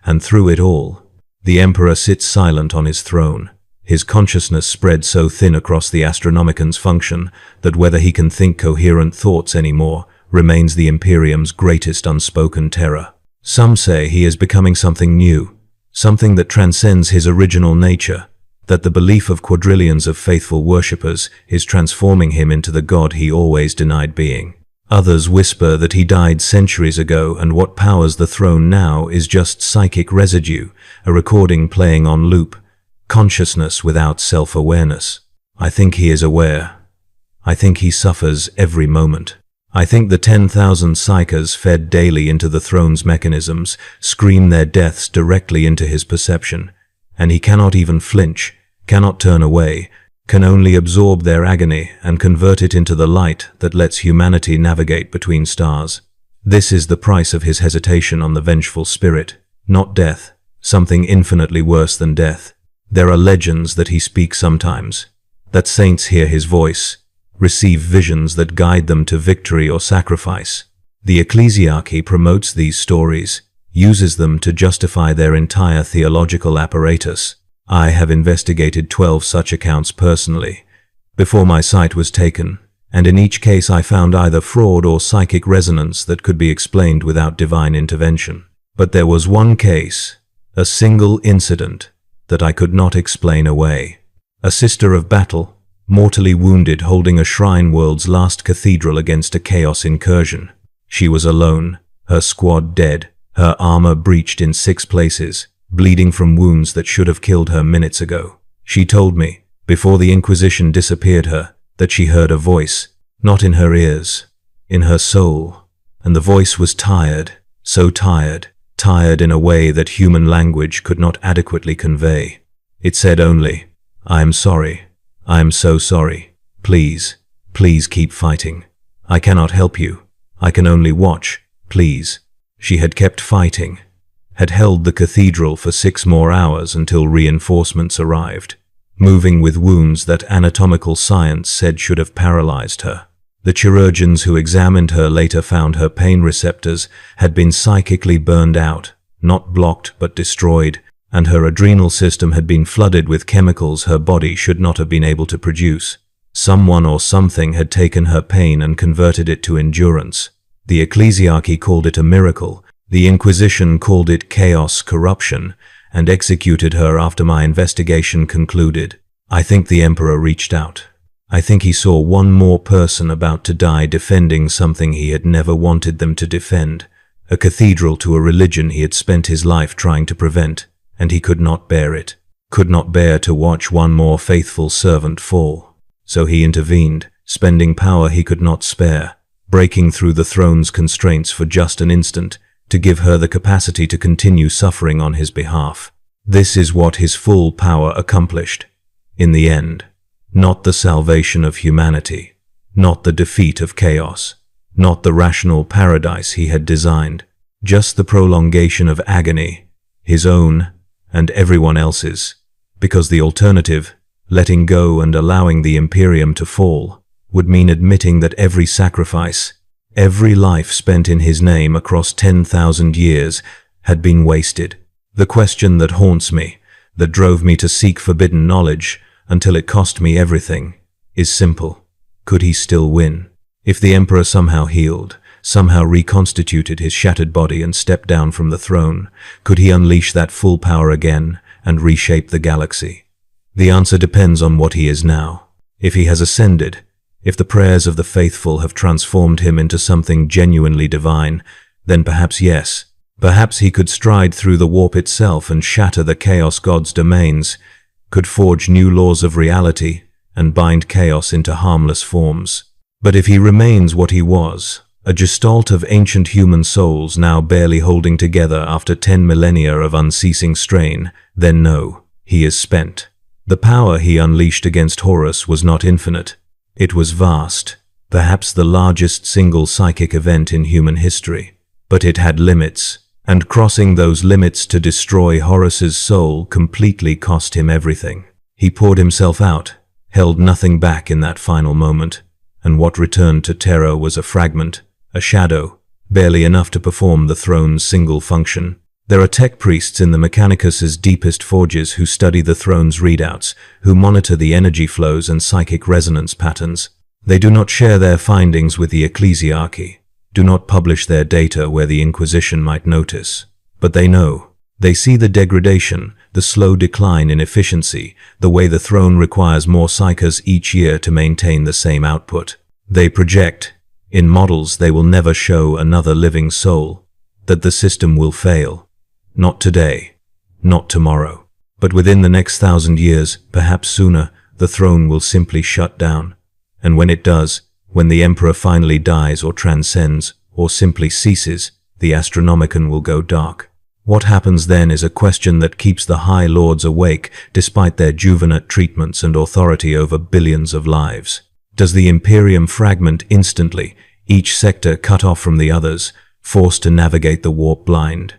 S1: And through it all, the Emperor sits silent on his throne. His consciousness spread so thin across the Astronomican's function that whether he can think coherent thoughts anymore remains the Imperium's greatest unspoken terror. Some say he is becoming something new, something that transcends his original nature, that the belief of quadrillions of faithful worshippers is transforming him into the god he always denied being. Others whisper that he died centuries ago and what powers the throne now is just psychic residue, a recording playing on loop, consciousness without self-awareness. I think he is aware. I think he suffers every moment. I think the 10,000 psychers fed daily into the throne's mechanisms scream their deaths directly into his perception, and he cannot even flinch, cannot turn away, can only absorb their agony and convert it into the light that lets humanity navigate between stars. This is the price of his hesitation on the vengeful spirit, not death, something infinitely worse than death. There are legends that he speaks sometimes, that saints hear his voice, receive visions that guide them to victory or sacrifice. The ecclesiarchy promotes these stories, uses them to justify their entire theological apparatus. I have investigated 12 such accounts personally, before my site was taken, and in each case I found either fraud or psychic resonance that could be explained without divine intervention. But there was one case, a single incident, that I could not explain away. A sister of battle, mortally wounded holding a shrine world's last cathedral against a chaos incursion. She was alone, her squad dead, her armor breached in 6 places, bleeding from wounds that should have killed her minutes ago. She told me, before the Inquisition disappeared her, that she heard a voice, not in her ears, in her soul. And the voice was tired, so tired, tired in a way that human language could not adequately convey. It said only, "I am sorry. I am so sorry. Please, please keep fighting. I cannot help you. I can only watch, please." She had kept fighting, had held the cathedral for 6 more hours until reinforcements arrived, moving with wounds that anatomical science said should have paralyzed her. The chirurgeons who examined her later found her pain receptors had been psychically burned out, not blocked but destroyed, and her adrenal system had been flooded with chemicals her body should not have been able to produce. Someone or something had taken her pain and converted it to endurance. The ecclesiarchy called it a miracle, the Inquisition called it chaos corruption, and executed her after my investigation concluded. I think the Emperor reached out. I think he saw one more person about to die defending something he had never wanted them to defend, a cathedral to a religion he had spent his life trying to prevent, and he could not bear it, could not bear to watch one more faithful servant fall. So he intervened, spending power he could not spare, breaking through the throne's constraints for just an instant, to give her the capacity to continue suffering on his behalf. This is what his full power accomplished. In the end, not the salvation of humanity, not the defeat of chaos, not the rational paradise he had designed, just the prolongation of agony, his own and everyone else's, because the alternative, letting go and allowing the Imperium to fall, would mean admitting that every sacrifice, every life spent in his name across 10,000 years had been wasted. The question that haunts me, that drove me to seek forbidden knowledge until it cost me everything, is simple. Could he still win? If the Emperor somehow healed, somehow reconstituted his shattered body and stepped down from the throne, could he unleash that full power again and reshape the galaxy? The answer depends on what he is now. If he has ascended, if the prayers of the faithful have transformed him into something genuinely divine, then perhaps yes. Perhaps he could stride through the warp itself and shatter the chaos god's domains, could forge new laws of reality and bind chaos into harmless forms. But if he remains what he was, a gestalt of ancient human souls now barely holding together after 10 millennia of unceasing strain, then no, he is spent. The power he unleashed against Horus was not infinite. It was vast, perhaps the largest single psychic event in human history. But it had limits, and crossing those limits to destroy Horus's soul completely cost him everything. He poured himself out, held nothing back in that final moment, and what returned to terror was a fragment, a shadow, barely enough to perform the throne's single function. There are tech priests in the Mechanicus's deepest forges who study the throne's readouts, who monitor the energy flows and psychic resonance patterns. They do not share their findings with the ecclesiarchy, do not publish their data where the Inquisition might notice. But they know. They see the degradation, the slow decline in efficiency, the way the throne requires more psychers each year to maintain the same output. They project, in models they will never show another living soul, that the system will fail. Not today, not tomorrow, but within the next 1,000 years, perhaps sooner, the throne will simply shut down. And when it does, When the Emperor finally dies or transcends, or simply ceases, the Astronomicon will go dark. What happens then is a question that keeps the High Lords awake despite their juvenate treatments and authority over billions of lives. Does the Imperium fragment instantly, each sector cut off from the others, forced to navigate the warp blind?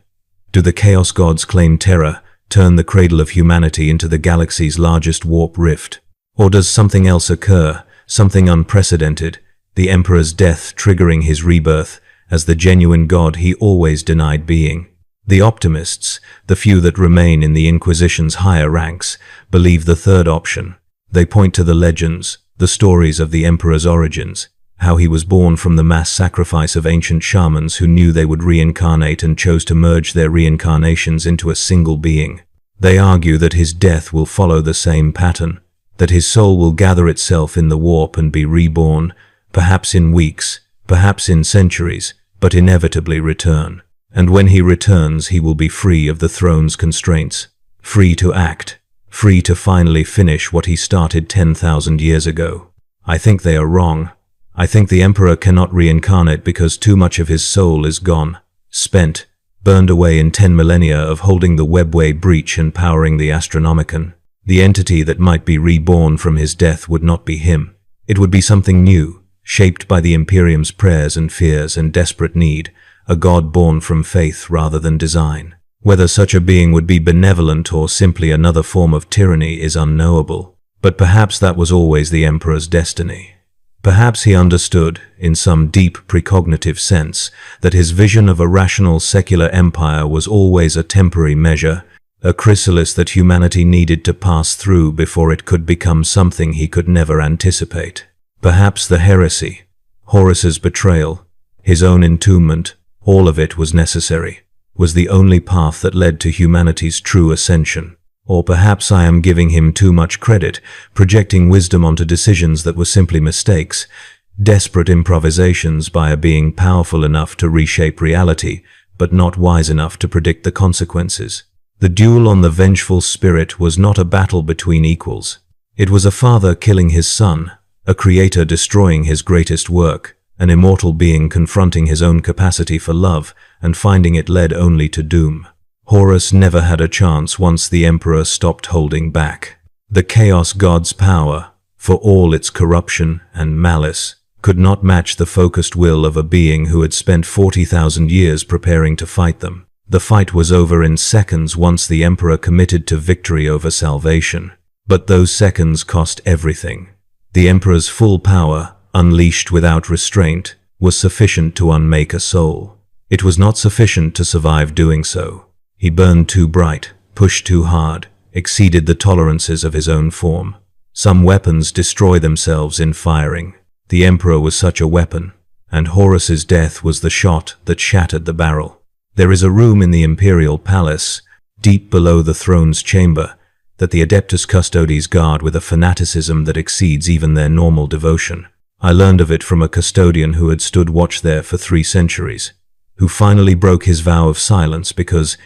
S1: Do the Chaos Gods claim terror, turn the cradle of humanity into the galaxy's largest warp rift? Or does something else occur, something unprecedented, the Emperor's death triggering his rebirth as the genuine god he always denied being? The optimists, the few that remain in the Inquisition's higher ranks, believe the third option. They point to the legends, the stories of the Emperor's origins, how he was born from the mass sacrifice of ancient shamans who knew they would reincarnate and chose to merge their reincarnations into a single being. They argue that his death will follow the same pattern, that his soul will gather itself in the warp and be reborn, perhaps in weeks, perhaps in centuries, but inevitably return. And when he returns, he will be free of the throne's constraints, free to act, free to finally finish what he started 10,000 years ago. I think they are wrong. I think the Emperor cannot reincarnate because too much of his soul is gone, spent, burned away in 10 millennia of holding the Webway breach and powering the Astronomicon. The entity that might be reborn from his death would not be him. It would be something new, shaped by the Imperium's prayers and fears and desperate need, a god born from faith rather than design. Whether such a being would be benevolent or simply another form of tyranny is unknowable. But perhaps that was always the Emperor's destiny. Perhaps he understood, in some deep precognitive sense, that his vision of a rational secular empire was always a temporary measure, a chrysalis that humanity needed to pass through before it could become something he could never anticipate. Perhaps the heresy, Horus's betrayal, his own entombment, all of it was necessary, was the only path that led to humanity's true ascension. Or perhaps I am giving him too much credit, projecting wisdom onto decisions that were simply mistakes, desperate improvisations by a being powerful enough to reshape reality, but not wise enough to predict the consequences. The duel on the Vengeful spirit was not a battle between equals. It was a father killing his son, a creator destroying his greatest work, an immortal being confronting his own capacity for love and finding it led only to doom. Horus never had a chance once the Emperor stopped holding back. The Chaos God's power, for all its corruption and malice, could not match the focused will of a being who had spent 40,000 years preparing to fight them. The fight was over in seconds once the Emperor committed to victory over salvation. But those seconds cost everything. The Emperor's full power, unleashed without restraint, was sufficient to unmake a soul. It was not sufficient to survive doing so. He burned too bright, pushed too hard, exceeded the tolerances of his own form. Some weapons destroy themselves in firing. The Emperor was such a weapon, and Horus's death was the shot that shattered the barrel. There is a room in the Imperial palace, deep below the throne's chamber, that the Adeptus Custodes guard with a fanaticism that exceeds even their normal devotion. I learned of it from a custodian who had stood watch there for 3 centuries, who finally broke his vow of silence because,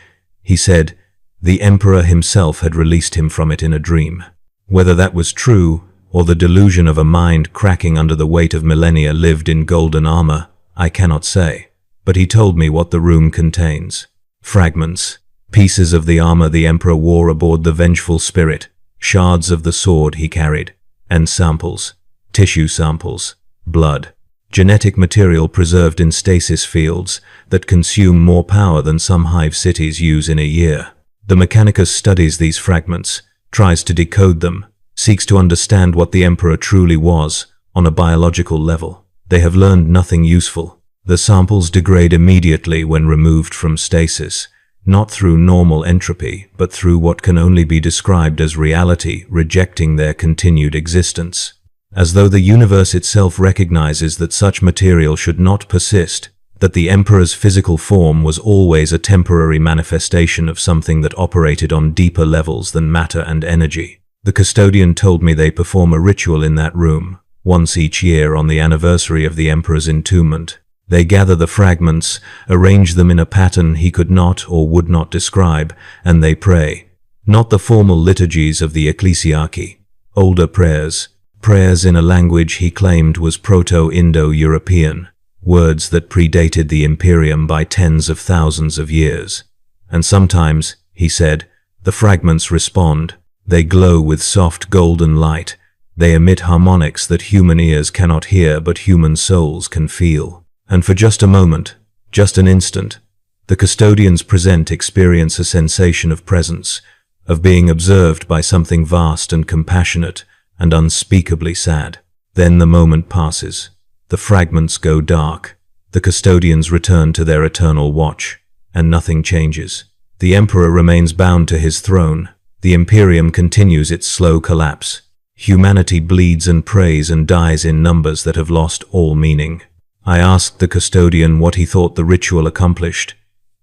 S1: he said, the Emperor himself had released him from it in a dream. Whether that was true, or the delusion of a mind cracking under the weight of millennia lived in golden armor, I cannot say. But he told me what the room contains. Fragments, pieces of the armor the Emperor wore aboard the Vengeful spirit, shards of the sword he carried, and samples. Tissue samples, blood, genetic material preserved in stasis fields that consume more power than some hive cities use in a year. The Mechanicus studies these fragments, tries to decode them, seeks to understand what the Emperor truly was on a biological level. They have learned nothing useful. The samples degrade immediately when removed from stasis, not through normal entropy, but through what can only be described as reality rejecting their continued existence. As though the universe itself recognizes that such material should not persist, that the Emperor's physical form was always a temporary manifestation of something that operated on deeper levels than matter and energy. The custodian told me they perform a ritual in that room, once each year on the anniversary of the Emperor's entombment. They gather the fragments, arrange them in a pattern he could not or would not describe, and they pray. Not the formal liturgies of the ecclesiarchy, older prayers, prayers in a language he claimed was Proto-Indo-European, words that predated the Imperium by tens of thousands of years. And sometimes, he said, the fragments respond. They glow with soft golden light. They emit harmonics that human ears cannot hear but human souls can feel. And for just a moment, just an instant, the custodians present experience a sensation of presence, of being observed by something vast and compassionate and unspeakably sad. Then the moment passes. The fragments go dark. The custodians return to their eternal watch, and nothing changes. The Emperor remains bound to his throne. The Imperium continues its slow collapse. Humanity bleeds and prays and dies in numbers that have lost all meaning. I asked the custodian what he thought the ritual accomplished,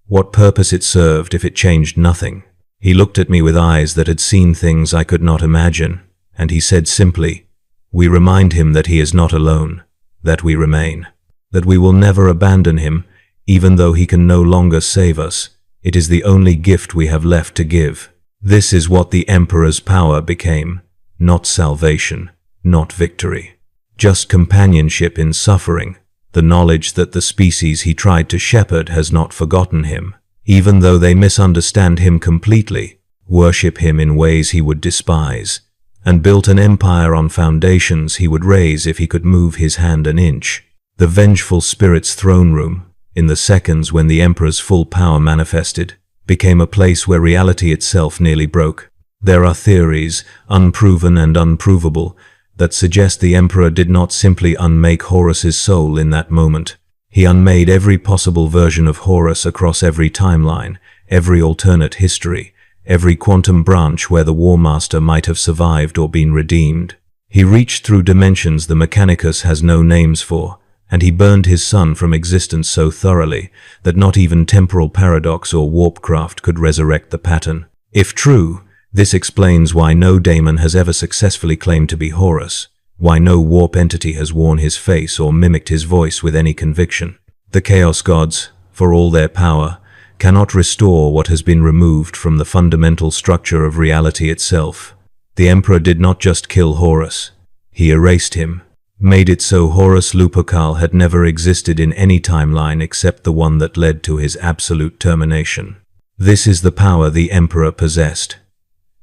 S1: what purpose it served if it changed nothing. He looked at me with eyes that had seen things I could not imagine, and he said simply, "We remind him that he is not alone, that we remain, that we will never abandon him, even though he can no longer save us. It is the only gift we have left to give." This is what the Emperor's power became, not salvation, not victory, just companionship in suffering, the knowledge that the species he tried to shepherd has not forgotten him, even though they misunderstand him completely, worship him in ways he would despise, and built an empire on foundations he would raise if he could move his hand an inch. The vengeful spirit's throne room, in the seconds when the Emperor's full power manifested, became a place where reality itself nearly broke. There are theories, unproven and unprovable, that suggest the Emperor did not simply unmake Horus's soul in that moment. He unmade every possible version of Horus across every timeline, every alternate history, every quantum branch where the War Master might have survived or been redeemed. He reached through dimensions the Mechanicus has no names for, and he burned his son from existence so thoroughly that not even temporal paradox or warpcraft could resurrect the pattern. If true, this explains why no daemon has ever successfully claimed to be Horus, why no warp entity has worn his face or mimicked his voice with any conviction. The Chaos Gods, for all their power, cannot restore what has been removed from the fundamental structure of reality itself. The Emperor did not just kill Horus, he erased him, made it so Horus Lupercal had never existed in any timeline except the one that led to his absolute termination. This is the power the Emperor possessed.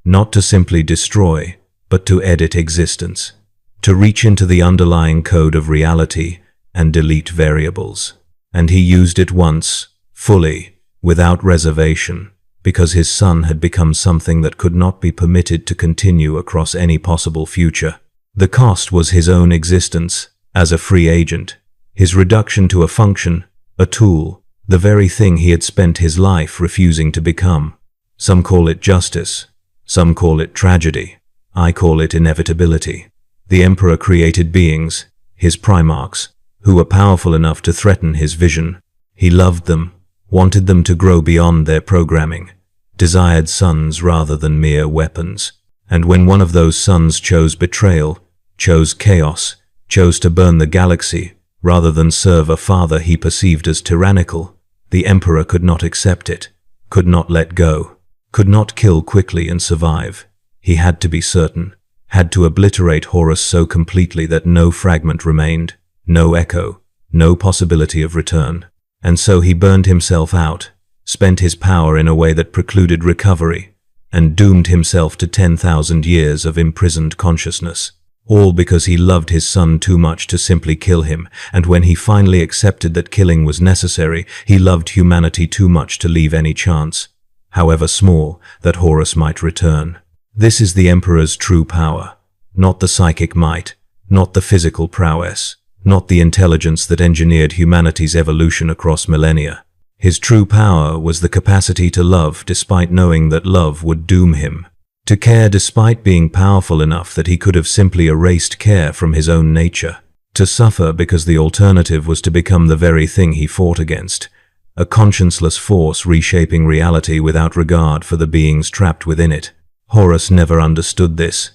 S1: Not to simply destroy, but to edit existence, to reach into the underlying code of reality and delete variables. And he used it once, fully, without reservation, because his son had become something that could not be permitted to continue across any possible future. The cost was his own existence, as a free agent, his reduction to a function, a tool, the very thing he had spent his life refusing to become. Some call it justice, some call it tragedy, I call it inevitability. The Emperor created beings, his primarchs, who were powerful enough to threaten his vision. He loved them, wanted them to grow beyond their programming, desired sons rather than mere weapons. And when one of those sons chose betrayal, chose chaos, chose to burn the galaxy, rather than serve a father he perceived as tyrannical, the Emperor could not accept it, could not let go, could not kill quickly and survive. He had to be certain, had to obliterate Horus so completely that no fragment remained, no echo, no possibility of return. And so he burned himself out, spent his power in a way that precluded recovery, and doomed himself to 10,000 years of imprisoned consciousness. All because he loved his son too much to simply kill him, and when he finally accepted that killing was necessary, he loved humanity too much to leave any chance, however small, that Horus might return. This is the Emperor's true power, not the psychic might, not the physical prowess, not the intelligence that engineered humanity's evolution across millennia. His true power was the capacity to love despite knowing that love would doom him. To care despite being powerful enough that he could have simply erased care from his own nature. To suffer because the alternative was to become the very thing he fought against. A conscienceless force reshaping reality without regard for the beings trapped within it. Horus never understood this.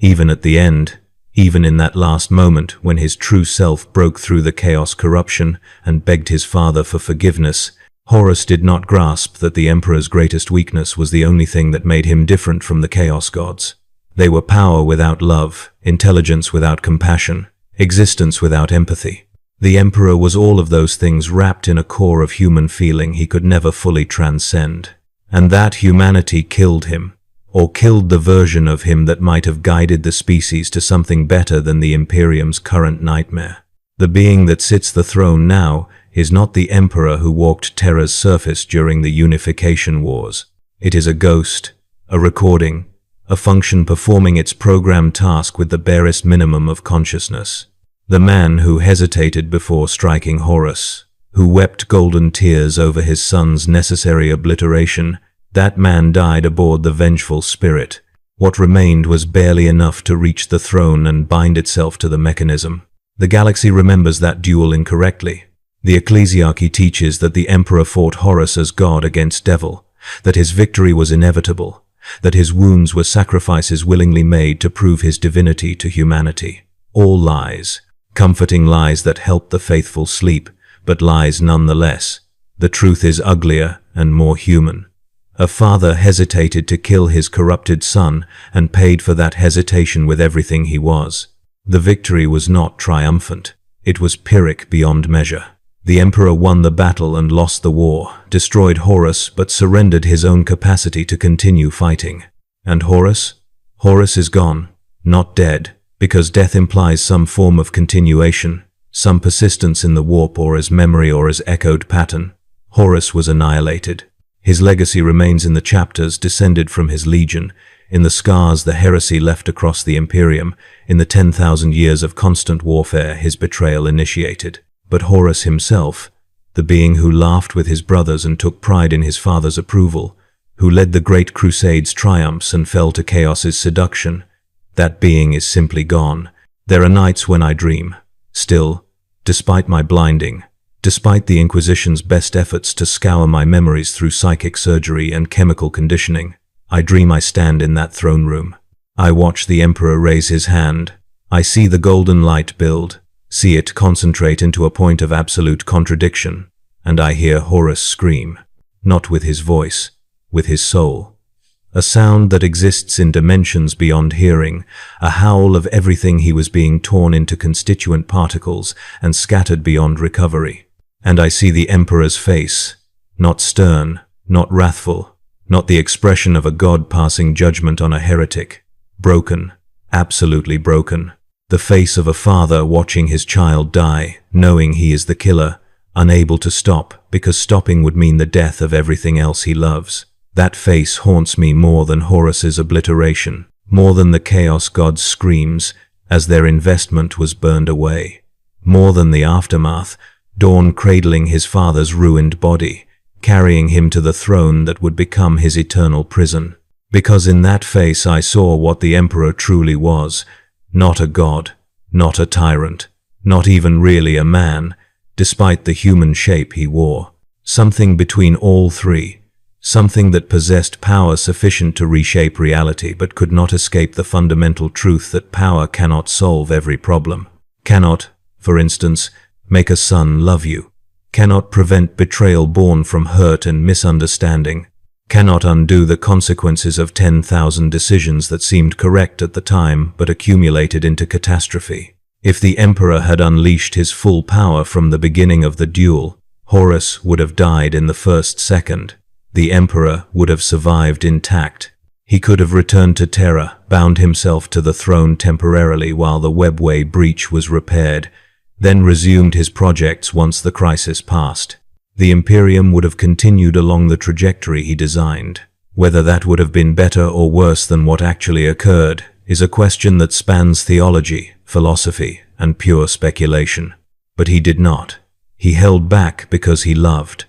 S1: Even at the end, even in that last moment when his true self broke through the chaos corruption and begged his father for forgiveness, Horus did not grasp that the Emperor's greatest weakness was the only thing that made him different from the Chaos Gods. They were power without love, intelligence without compassion, existence without empathy. The Emperor was all of those things wrapped in a core of human feeling he could never fully transcend. And that humanity killed him, or killed the version of him that might have guided the species to something better than the Imperium's current nightmare. The being that sits the throne now is not the Emperor who walked Terra's surface during the Unification Wars. It is a ghost, a recording, a function performing its programmed task with the barest minimum of consciousness. The man who hesitated before striking Horus, who wept golden tears over his son's necessary obliteration, that man died aboard the Vengeful spirit. What remained was barely enough to reach the throne and bind itself to the mechanism. The galaxy remembers that duel incorrectly. The Ecclesiarchy teaches that the Emperor fought Horus as God against devil, that his victory was inevitable, that his wounds were sacrifices willingly made to prove his divinity to humanity. All lies, comforting lies that help the faithful sleep, but lies nonetheless. The truth is uglier and more human. A father hesitated to kill his corrupted son and paid for that hesitation with everything he was. The victory was not triumphant. It was Pyrrhic beyond measure. The Emperor won the battle and lost the war, destroyed Horus but surrendered his own capacity to continue fighting. And Horus? Horus is gone, not dead, because death implies some form of continuation, some persistence in the warp or as memory or as echoed pattern. Horus was annihilated. His legacy remains in the chapters descended from his legion, in the scars the Heresy left across the Imperium, in the 10,000 years of constant warfare his betrayal initiated. But Horus himself, the being who laughed with his brothers and took pride in his father's approval, who led the great Crusade's triumphs and fell to Chaos's seduction, that being is simply gone. There are nights when I dream. Still, despite my blinding, despite the Inquisition's best efforts to scour my memories through psychic surgery and chemical conditioning, I dream I stand in that throne room. I watch the Emperor raise his hand. I see the golden light build, see it concentrate into a point of absolute contradiction, and I hear Horus scream, not with his voice, with his soul. A sound that exists in dimensions beyond hearing, a howl of everything he was being torn into constituent particles and scattered beyond recovery. And I see the Emperor's face, not stern, not wrathful, not the expression of a god passing judgment on a heretic. Broken, absolutely broken. The face of a father watching his child die, knowing he is the killer, unable to stop because stopping would mean the death of everything else he loves. That face haunts me more than Horus's obliteration, more than the Chaos God's screams as their investment was burned away, more than the aftermath, Dawn cradling his father's ruined body, carrying him to the throne that would become his eternal prison. Because in that face I saw what the Emperor truly was, not a god, not a tyrant, not even really a man, despite the human shape he wore. Something between all three, something that possessed power sufficient to reshape reality but could not escape the fundamental truth that power cannot solve every problem. Cannot, for instance, make a son love you. Cannot prevent betrayal born from hurt and misunderstanding. Cannot undo the consequences of 10,000 decisions that seemed correct at the time but accumulated into catastrophe. If the Emperor had unleashed his full power from the beginning of the duel, Horus would have died in the first second. The Emperor would have survived intact. He could have returned to Terra, bound himself to the throne temporarily while the Webway breach was repaired, then resumed his projects once the crisis passed. The Imperium would have continued along the trajectory he designed. Whether that would have been better or worse than what actually occurred is a question that spans theology, philosophy, and pure speculation. But he did not. He held back because he loved.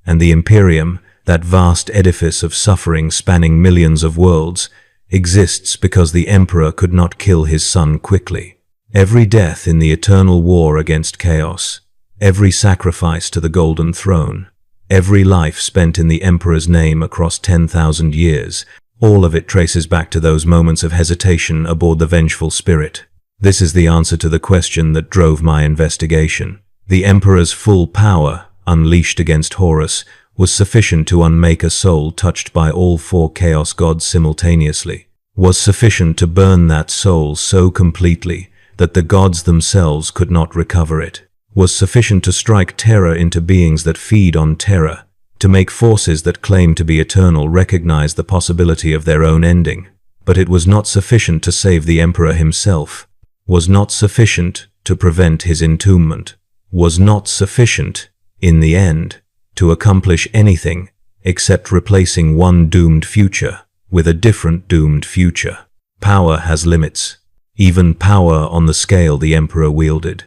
S1: And the Imperium, that vast edifice of suffering spanning millions of worlds, exists because the Emperor could not kill his son quickly. Every death in the eternal war against chaos, every sacrifice to the Golden Throne, every life spent in the Emperor's name across 10,000 years, all of it traces back to those moments of hesitation aboard the Vengeful spirit. This is the answer to the question that drove my investigation. The Emperor's full power, unleashed against Horus, was sufficient to unmake a soul touched by all four Chaos gods simultaneously. was sufficient to burn that soul so completely that the gods themselves could not recover it, was sufficient to strike terror into beings that feed on terror, to make forces that claim to be eternal recognize the possibility of their own ending. But it was not sufficient to save the emperor himself, was not sufficient to prevent his entombment, was not sufficient, in the end, to accomplish anything except replacing one doomed future with a different doomed future. Power has limits, even power on the scale the emperor wielded.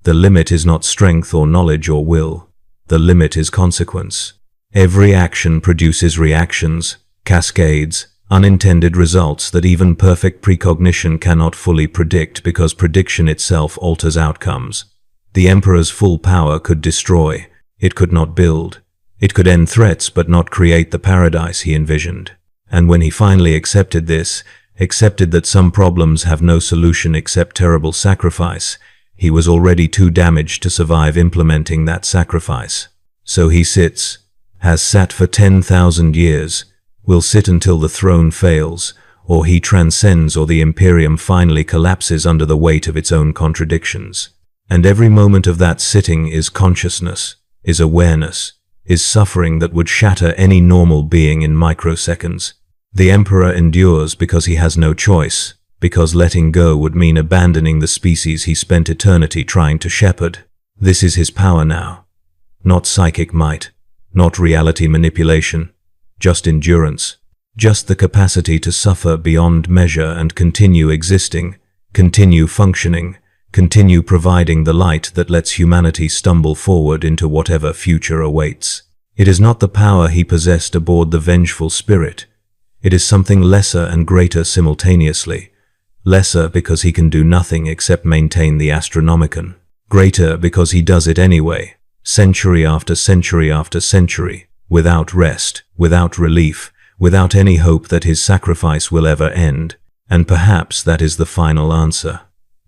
S1: The limit is not strength or knowledge or will. The limit is consequence. Every action produces reactions, cascades, unintended results that even perfect precognition cannot fully predict because prediction itself alters outcomes. The emperor's full power could destroy, it could not build. It could end threats but not create the paradise he envisioned. And when he finally accepted this, accepted that some problems have no solution except terrible sacrifice, he was already too damaged to survive implementing that sacrifice. So he sits, has sat for 10,000 years, will sit until the throne fails, or he transcends or the Imperium finally collapses under the weight of its own contradictions. And every moment of that sitting is consciousness, is awareness, is suffering that would shatter any normal being in microseconds. The emperor endures because he has no choice, because letting go would mean abandoning the species he spent eternity trying to shepherd. This is his power now. Not psychic might, not reality manipulation, just endurance, just the capacity to suffer beyond measure and continue existing, continue functioning, continue providing the light that lets humanity stumble forward into whatever future awaits. It is not the power he possessed aboard the Vengeful spirit. It is something lesser and greater simultaneously. Lesser because he can do nothing except maintain the Astronomicon. Greater because he does it anyway, century after century after century, without rest, without relief, without any hope that his sacrifice will ever end. And perhaps that is the final answer.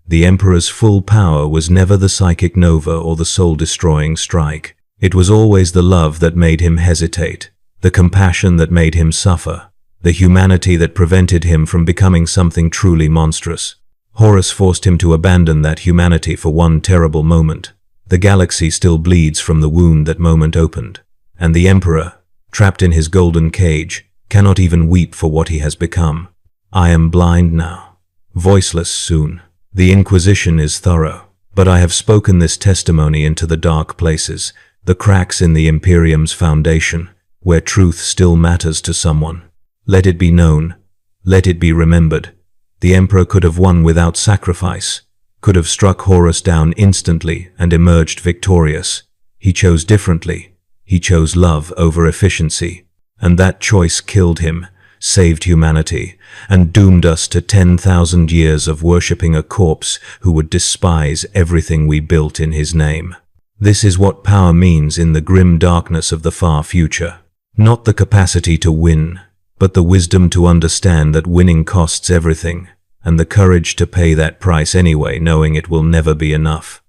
S1: The Emperor's full power was never the psychic nova or the soul-destroying strike. It was always the love that made him hesitate, the compassion that made him suffer, the humanity that prevented him from becoming something truly monstrous. Horus forced him to abandon that humanity for one terrible moment. The galaxy still bleeds from the wound that moment opened. And the Emperor, trapped in his golden cage, cannot even weep for what he has become. I am blind now, voiceless soon. The Inquisition is thorough, but I have spoken this testimony into the dark places, the cracks in the Imperium's foundation, where truth still matters to someone. Let it be known, let it be remembered. The Emperor could have won without sacrifice, could have struck Horus down instantly and emerged victorious. He chose differently. He chose love over efficiency, and that choice killed him, saved humanity, and doomed us to 10,000 years of worshipping a corpse who would despise everything we built in his name. This is what power means in the grim darkness of the far future. Not the capacity to win, but the wisdom to understand that winning costs everything, and the courage to pay that price anyway, knowing it will never be enough.